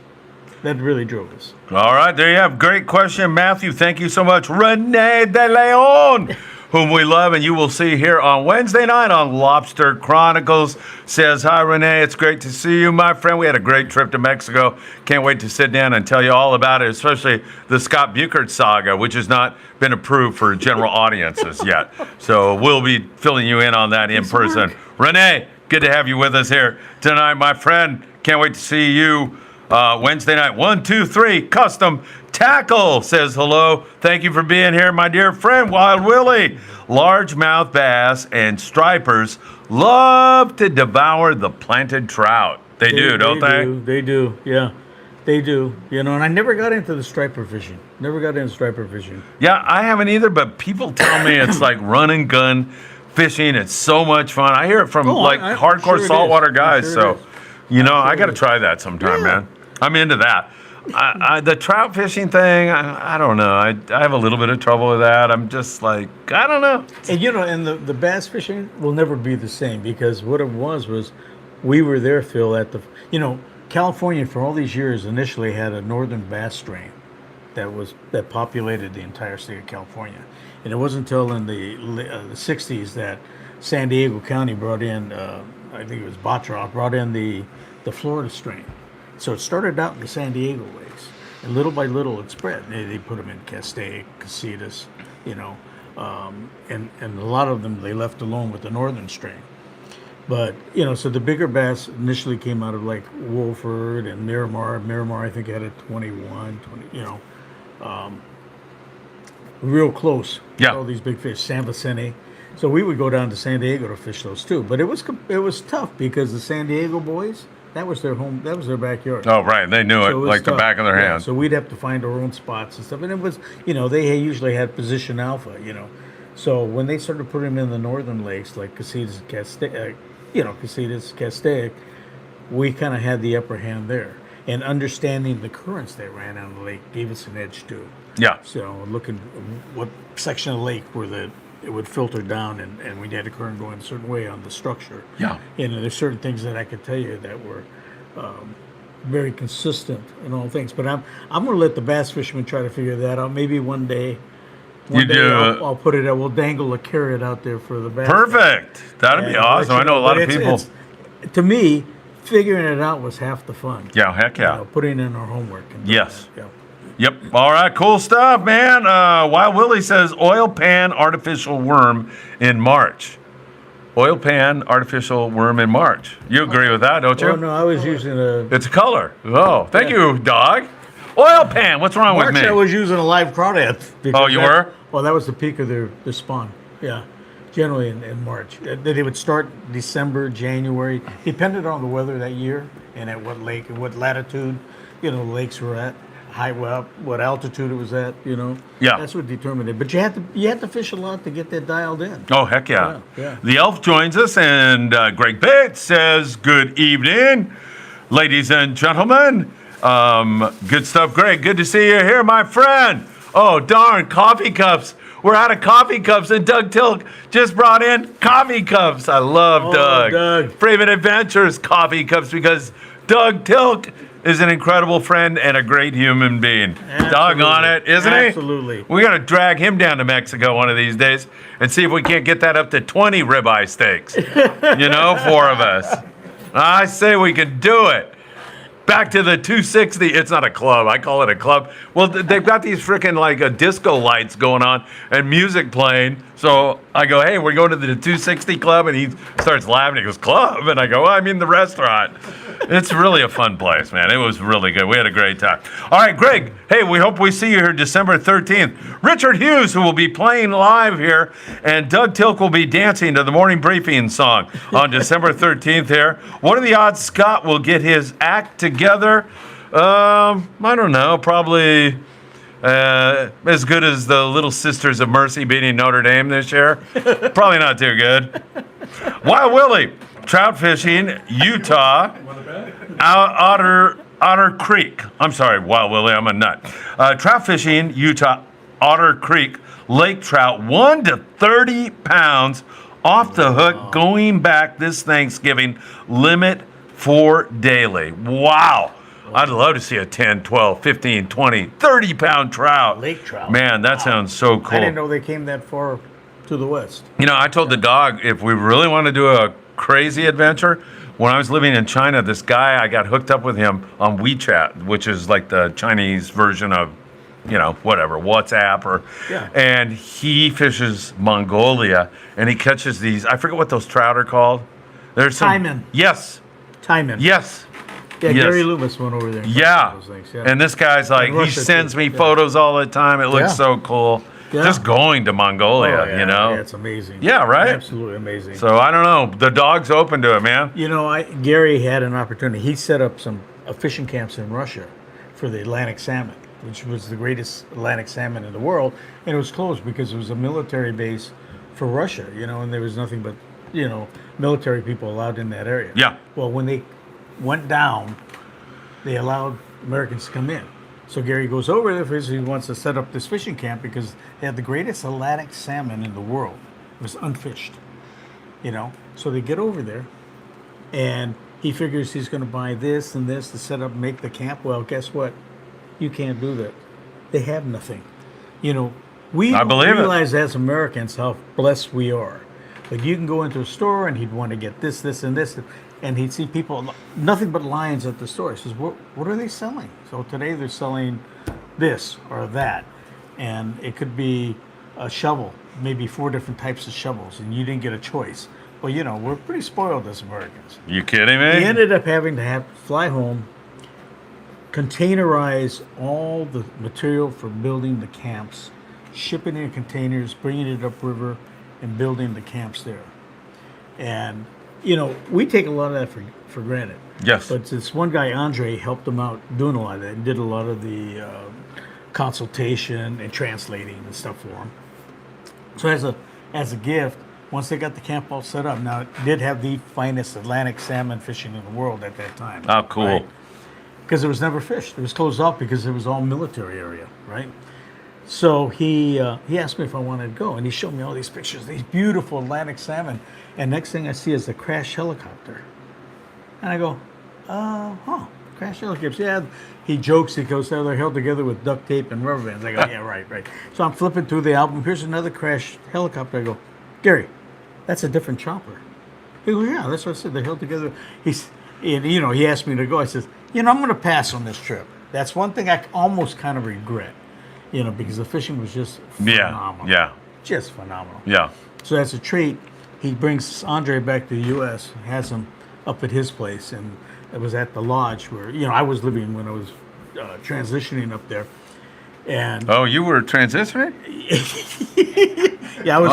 That really drove us. All right, there you have. Great question, Matthew. Thank you so much. Rene De Leon, whom we love, and you will see here on Wednesday night on Lobster Chronicles, says, hi, Rene. It's great to see you, my friend. We had a great trip to Mexico. Can't wait to sit down and tell you all about it, especially the Scott Buchert saga, which has not been approved for general audiences yet. So we'll be filling you in on that in person. Rene, good to have you with us here tonight, my friend. Can't wait to see you Wednesday night. 1, 2, 3, Custom Tackle says hello. Thank you for being here, my dear friend, Wild Willie. Largemouth bass and stripers love to devour the planted trout. They do, don't they? They do, yeah. They do. And I never got into the striper fishing. Yeah, I haven't either, but people tell me it's like run and gun fishing. It's so much fun. I hear it from hardcore sure saltwater guys. Sure I got to try that sometime, man. I'm into that. The trout fishing thing, I don't know. I have a little bit of trouble with that. I'm just like, I don't know. And the bass fishing will never be the same, because what it was we were there, Phil, at the, California for all these years initially had a northern bass strain that populated the entire state of California. And it wasn't until in the 60s that San Diego County brought in, I think it was Bottroff, brought in the Florida strain. So it started out in the San Diego lakes, and little by little it spread. They put them in Castaic, Casitas, and a lot of them they left alone with the northern strain. But, so the bigger bass initially came out of like Wolford and Miramar. Miramar, I think, had a 21, 20, real close. Yeah. All these big fish, San Vicente. So we would go down to San Diego to fish those too. But it was tough because the San Diego boys, that was their home, that was their backyard. Oh, right. They knew it like the back of their hand. So we'd have to find our own spots and stuff. And it was, they usually had position alpha, So when they started putting them in the northern lakes, like Casitas, Castaic, we kind of had the upper hand there. And understanding the currents that ran out of the lake gave us an edge too. Yeah. So looking what section of the lake where it would filter down and we had a current going a certain way on the structure. Yeah. And there's certain things that I could tell you that were very consistent in all things. But I'm going to let the bass fishermen try to figure that out. Maybe one day I'll put it out. We'll dangle a carrot out there for the bass. Perfect. That'd be awesome. I know a lot of people. To me, figuring it out was half the fun. Yeah, heck yeah. Putting in our homework. And Yes. Yeah. Yep. All right. Cool stuff, man. Wild Willie says oil pan artificial worm in March. Oil pan artificial worm in March. You agree with that, don't you? Oh, no, I was using a... It's a color. Oh, thank you, dog. Oil pan. What's wrong with me? I was using a live crawdad. Oh, you were? Well, that was the peak of their spawn. Yeah. Generally in March. They would start December, January, depended on the weather that year and at what lake and what latitude, the lakes were at. What altitude it was at, Yeah. That's what determined it. But you had to fish a lot to get that dialed in. Oh, heck yeah. Yeah. The Elf joins us, and Greg Bates says, good evening, ladies and gentlemen. Good stuff, Greg. Good to see you here, my friend. Oh, darn, coffee cups. We're out of coffee cups, and Doug Tilk just brought in coffee cups. I love Doug. Doug. Frieman Adventures coffee cups, because Doug Tilk is an incredible friend and a great human being. Doggone it, isn't he? Absolutely. We got to drag him down to Mexico one of these days and see if we can't get that up to 20 ribeye steaks. Four of us. I say we can do it. Back to the 260. It's not a club. I call it a club. Well, they've got these freaking disco lights going on and music playing. So I go, hey, we're going to the 260 club, and he starts laughing. He goes, club? And I go, well, I mean the restaurant. It's really a fun place, man. It was really good. We had a great time. All right, Greg, hey, we hope we see you here December 13th. Richard Hughes, who will be playing live here, and Doug Tilk will be dancing to the morning briefing song on December 13th here. What are the odds Scott will get his act together? I don't know, probably as good as the Little Sisters of Mercy beating Notre Dame this year. Probably not too good. Wild Willie, trout fishing, Utah, Otter Creek. I'm sorry, Wild Willie, I'm a nut. Trout fishing, Utah, Otter Creek, lake trout, 1 to 30 pounds off the hook, going back this Thanksgiving, limit for daily. Wow. I'd love to see a 10, 12, 15, 20, 30-pound trout. Lake trout. Man, that sounds so cool. I didn't know they came that far to the west. I told the dog, if we really want to do a crazy adventure, when I was living in China, this guy, I got hooked up with him on WeChat, which is like the Chinese version of, whatever, WhatsApp. And he fishes Mongolia, and he catches these, I forget what those trout are called. There's some. Taimen. Yes. Taimen. Yes. Yeah, Yes. Gary Loomis went over there. And Yeah. those things, And this guy's like, In he Russia, sends too. me Yeah. photos all the time. It looks Yeah. so cool. Yeah. Just going to Mongolia, Yeah, it's amazing. Yeah, right? Absolutely amazing. So I don't know. The dog's open to it, man. Gary had an opportunity. He set up some fishing camps in Russia for the Atlantic salmon, which was the greatest Atlantic salmon in the world, and it was closed because it was a military base for Russia, and there was nothing but, military people allowed in that area. Yeah. Well, when they went down, they allowed Americans to come in. So Gary goes over there because he wants to set up this fishing camp because they had the greatest Atlantic salmon in the world. It was unfished, So they get over there, and he figures he's going to buy this and this to set up, make the camp. Well, guess what? You can't do that. They have nothing. We I don't believe it. realize as Americans how blessed we are. Like you can go into a store and he'd want to get this, this, and this, and he'd see people, nothing but lions at the store. He says, what are they selling? So today they're selling this or that, and it could be a shovel, maybe 4 different types of shovels, and you didn't get a choice. Well, we're pretty spoiled as Americans. You kidding me? He ended up having to fly home, containerize all the material for building the camps, ship it in containers, bringing it upriver, and building the camps there. And, we take a lot of that for granted. Yes. But this one guy, Andre, helped him out doing a lot of that and did a lot of the consultation and translating and stuff for him. So as a gift, once they got the camp all set up, now it did have the finest Atlantic salmon fishing in the world at that time. Oh, cool. Because it was never fished. It was closed off because it was all military area, right? So he asked me if I wanted to go, and he showed me all these pictures, these beautiful Atlantic salmon. And next thing I see is a crashed helicopter. And I go, crashed helicopters. Yeah, he jokes, he goes, they're held together with duct tape and rubber bands. I go, yeah, right. So I'm flipping through the album. Here's another crashed helicopter. I go, Gary, that's a different chopper. He goes, yeah, that's what I said. They're held together. He asked me to go. I says, I'm going to pass on this trip. That's one thing I almost kind of regret, because the fishing was just phenomenal. Yeah. Just phenomenal. Yeah. So as a treat, he brings Andre back to the U.S., has him up at his place, and it was at the lodge where, I was living when I was transitioning up there. And Oh, you were transitioning? yeah, I was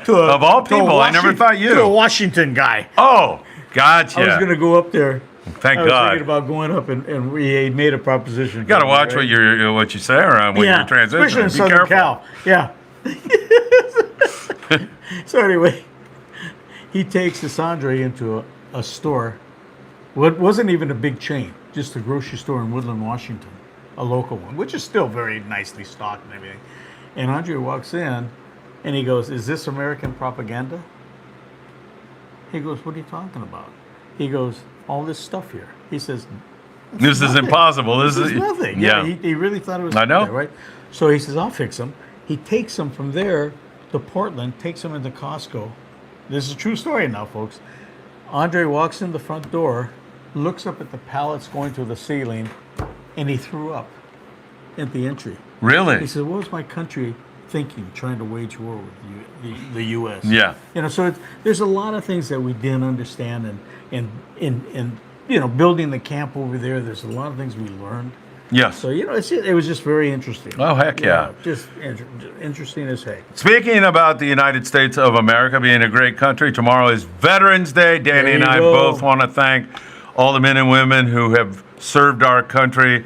Of all people, I never thought you. To a Washington guy. Oh, gotcha. I was going to go up there. Thank I was God. thinking about going up, and we made a proposition. You got to watch what you say around when you're transitioning. Especially in Be Southern careful. Cal. Yeah. So anyway, he takes this Andre into a store. Well, it wasn't even a big chain, just a grocery store in Woodland, Washington. a local one, which is still very nicely stocked and everything. And Andre walks in, and he goes, "Is this American propaganda?" He goes, "What are you talking about?" He goes, "All this stuff here." He says, This is impossible. "This is nothing." Yeah. He really thought it was. I know. There, right? So he says, "I'll fix them." He takes them from there to Portland, takes them into Costco. This is a true story now, folks. Andre walks in the front door, looks up at the pallets going to the ceiling, and he threw up at the entry. Really? He said, "What was my country thinking, trying to wage war with the U.S.?" Yeah. So there's a lot of things that we didn't understand, and building the camp over there, there's a lot of things we learned. Yes. So it was just very interesting. Oh, heck yeah. Just interesting as heck. Speaking about the United States of America being a great country, tomorrow is Veterans Day. Danny There and you I go. both want to thank all the men and women who have served our country,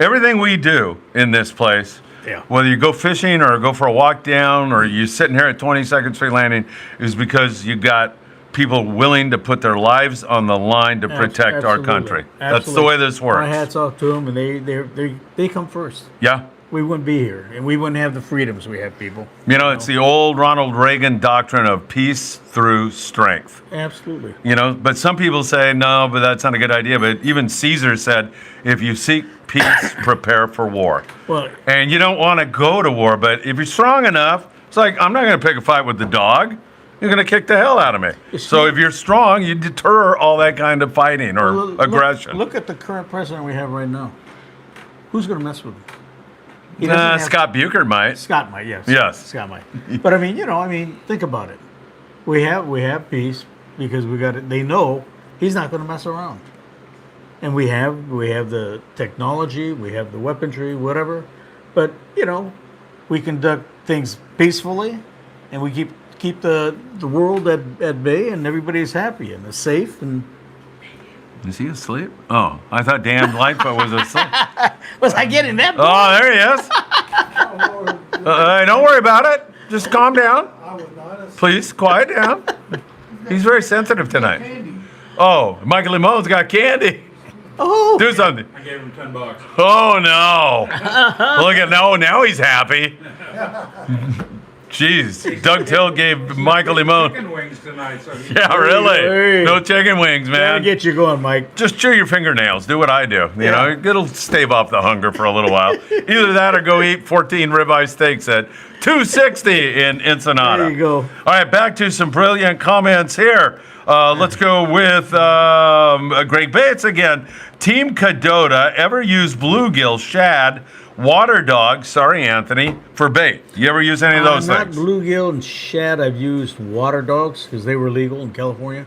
everything we do in this place, Yeah. whether you go fishing or go for a walk down or you're sitting here at 22nd Street Landing, is because you got people willing to put their lives on the line to protect our Absolutely. country. That's the Absolutely. way this works. My hat's off to them, and they come first. Yeah. We wouldn't be here, and we wouldn't have the freedoms we have, people. It's the old Ronald Reagan doctrine of peace through strength. Absolutely. But some people say, no, but that's not a good idea. But even Caesar said, if you seek peace, prepare for war. Well, And you don't want to go to war, but if you're strong enough, it's like, I'm not going to pick a fight with the dog. You're going to kick the hell out of me. So if you're strong, you deter all that kind of fighting or aggression. Look at the current president we have right now. Who's going to mess with him? He doesn't have- Scott Buchert might. Scott might, yes. Yes. Scott might. But think about it. We have peace because we got it. They know he's not going to mess around, and we have the technology, we have the weaponry, whatever. But we conduct things peacefully, and we keep the world at bay, and everybody's happy and is safe. And Is he asleep? Oh, I thought Dan Lightfoot was asleep. was I getting that? Oh, there he is. Don't worry about it. Just calm down. I was not a Please, quiet down. He's very sensitive tonight. candy. Oh, Michael Limone's got candy. Oh, Do something. I gave him $10. Oh, no. Look at, now he's happy. Jeez, Doug Till gave Michael Limone. Chicken wings tonight. So Yeah, really. Hey. No chicken wings, gotta man. get you going, Mike. Just chew your fingernails. Do what I do. You know, it'll stave off the hunger for a little while. Either that or go eat 14 ribeye steaks at $2.60 in Ensenada. There you go. All right, back to some brilliant comments here. Let's go with Greg Bates again. Team Kadota ever use bluegill, shad, water dog, sorry Anthony, for bait? You ever use any of those Not things? bluegill and shad. I've used water dogs because they were legal in California.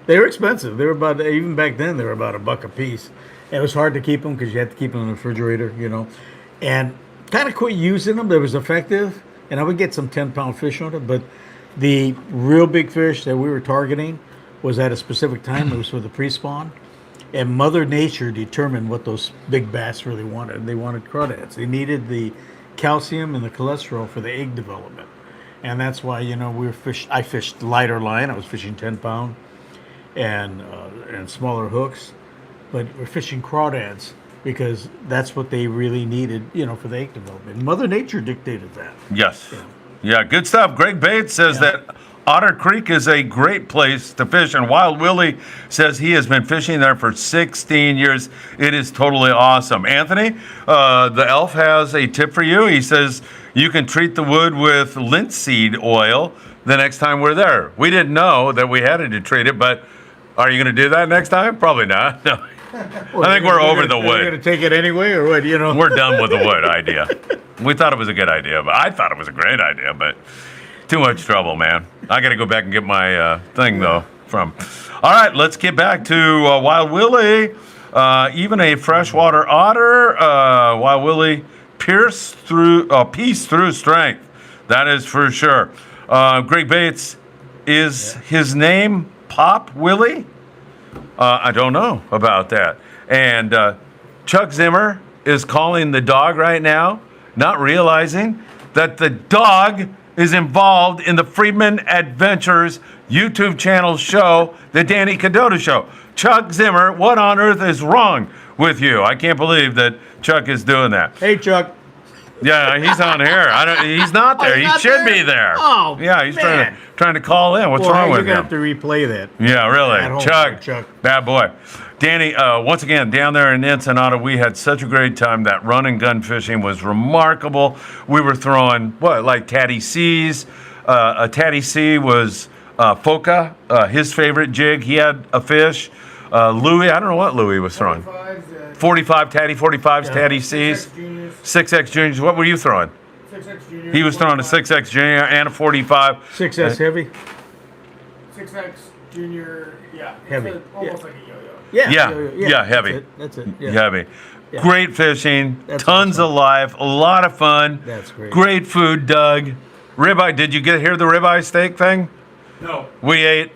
They were expensive. They were even back then, they were about $1 a piece. And it was hard to keep them because you had to keep them in the refrigerator, And kind of quit using them. It was effective. And I would get some 10-pound fish on it. But the real big fish that we were targeting was at a specific time. It was for the pre-spawn. And Mother Nature determined what those big bass really wanted. They wanted crawdads. They needed the calcium and the cholesterol for the egg development. And that's why, I fished lighter line. I was fishing 10-pound and smaller hooks. But we're fishing crawdads because that's what they really needed, for the egg development. Mother Nature dictated that. Yes. Yeah, good stuff. Greg Bates says that Otter Creek is a great place to fish, and Wild Willie says he has been fishing there for 16 years. It is totally awesome. Anthony, the elf has a tip for you. He says you can treat the wood with linseed oil the next time we're there. We didn't know that we had to treat it, but are you going to do that next time? Probably not. No. I think we're over the You're wood. going to take it anyway, or what? We're done with the wood idea. We thought it was a good idea, but I thought it was a great idea, but too much trouble, man. I got to go back and get my thing, though, from. All right, let's get back to Wild Willie. Even a freshwater otter, Wild Willie, peace through strength. That is for sure. Greg Bates, is his name Pop Willie? I don't know about that. And Chuck Zimmer is calling the dog right now, not realizing that the dog is involved in the Friedman Adventures YouTube channel show, the Danny Kadota Show. Chuck Zimmer, what on earth is wrong with you. I can't believe that Chuck is doing that. Hey, Chuck. Yeah, he's on here. He's not there. he's He not should there? be there. Oh, yeah, he's man. trying to call in. What's Well, wrong you're with gonna him? have to replay that. Yeah, really. At home, Chuck, bad boy. Danny, once again, down there in Ensenada, we had such a great time. That run and gun fishing was remarkable. We were throwing, like Tatty C's. A Tatty C was Foca, his favorite jig. He had a fish. Louis, I don't know what Louis was throwing. 45 Tatty 45s, Tatty C's. 6X Juniors. What were you throwing? 6X Junior. He was throwing a 6X Junior and a 45. 6S heavy. 6X Junior. Yeah. Heavy. It's almost like a yo-yo. Yeah, heavy. That's it. Yeah. Heavy. Yeah. Great fishing, That's tons of life, a lot of fun. That's great. Great food, Doug. Ribeye, did you hear the ribeye steak thing? No. We ate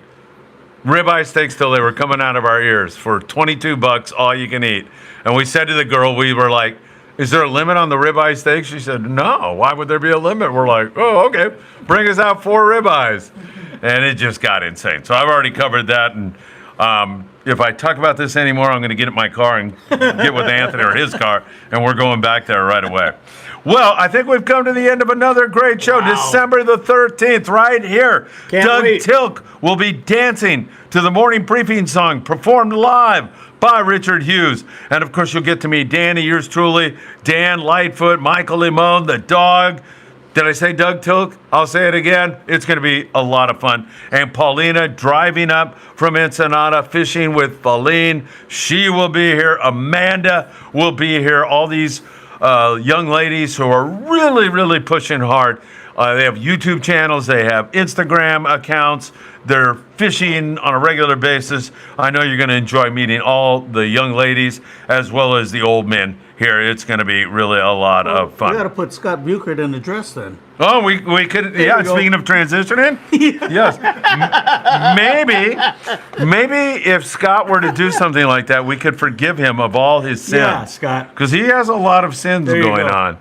ribeye steaks till they were coming out of our ears for $22, all you can eat. And we said to the girl, we were like, is there a limit on the ribeye steak? She said, no, why would there be a limit? We're like, oh, okay, bring us out 4 ribeyes. And it just got insane. So I've already covered that. And if I talk about this anymore, I'm going to get in my car and get with Anthony or his car, and we're going back there right away. Well, I think we've come to the end of another great show. Wow. December the 13th, right here. Can't Doug wait. Tqckle will be dancing to the morning briefing song performed live by Richard Hughes. And of course, you'll get to meet Danny, yours truly, Dan Lightfoot, Michael Limon, the dog. Did I say Doug Tqckle? I'll say it again. It's going to be a lot of fun. And Paulina driving up from Ensenada, fishing with Pauline. She will be here. Amanda will be here. All these young ladies who are really, really pushing hard. They have YouTube channels. They have Instagram accounts. They're fishing on a regular basis. I know you're going to enjoy meeting all the young ladies as well as the old men here. It's going to be really a lot of fun. We got to put Scott Buchert in the dress then. Oh, we could, There you go. speaking of transitioning, yes. Maybe if Scott were to do something like that, we could forgive him of all his sins. Yeah, Scott. Because he has a lot of sins There you going go. on.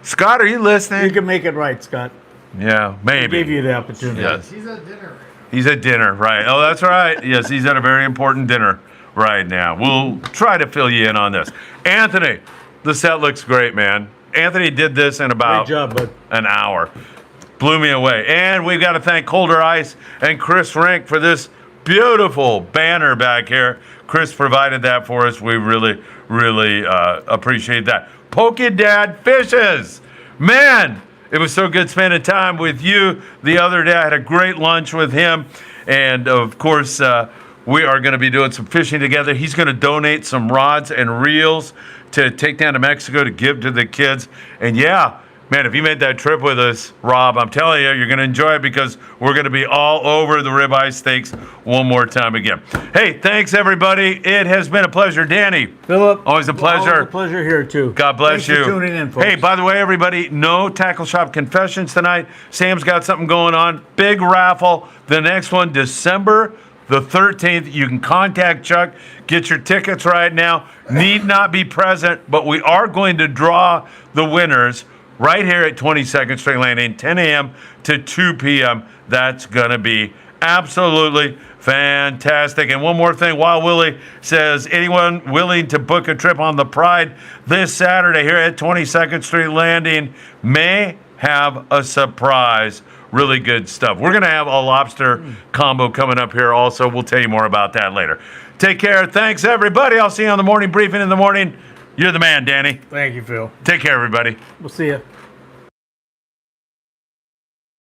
Scott, are you listening? You can make it right, Scott. Yeah, maybe. Give you the opportunity. Yes. He's at dinner right now. He's at dinner, right. Oh, that's right. Yes, he's at a very important dinner right now. We'll try to fill you in on this. Anthony, the set looks great, man. Anthony did this in about Great job, bud. an hour. Blew me away. And we've got to thank Colder Ice and Chris Rink for this beautiful banner back here. Chris provided that for us. We really, really appreciate that. Pokey Dad Fishes. Man, it was so good spending time with you the other day. I had a great lunch with him. And, of course, we are going to be doing some fishing together. He's going to donate some rods and reels to take down to Mexico to give to the kids. And, yeah, man, if you made that trip with us, Rob, I'm telling you, you're going to enjoy it because we're going to be all over the ribeye steaks one more time again. Hey, thanks, everybody. It has been a pleasure. Danny, Philip. always a pleasure. Always a pleasure here, too. God bless Thanks you. for tuning in, folks. Hey, by the way, everybody, no Tackle Shop Confessions tonight. Sam's got something going on. Big raffle. The next one, December the 13th. You can contact Chuck. Get your tickets right now. Need not be present, but we are going to draw the winners right here at 22nd Street Landing, 10 a.m. to 2 p.m. That's going to be absolutely fantastic. And one more thing, Wild Willie says, anyone willing to book a trip on the Pride this Saturday here at 22nd Street Landing may have a surprise. Really good stuff. We're going to have a lobster combo coming up here also. We'll tell you more about that later. Take care. Thanks, everybody. I'll see you on the morning briefing in the morning. You're the man, Danny. Thank you, Phil. Take care, everybody. We'll see you.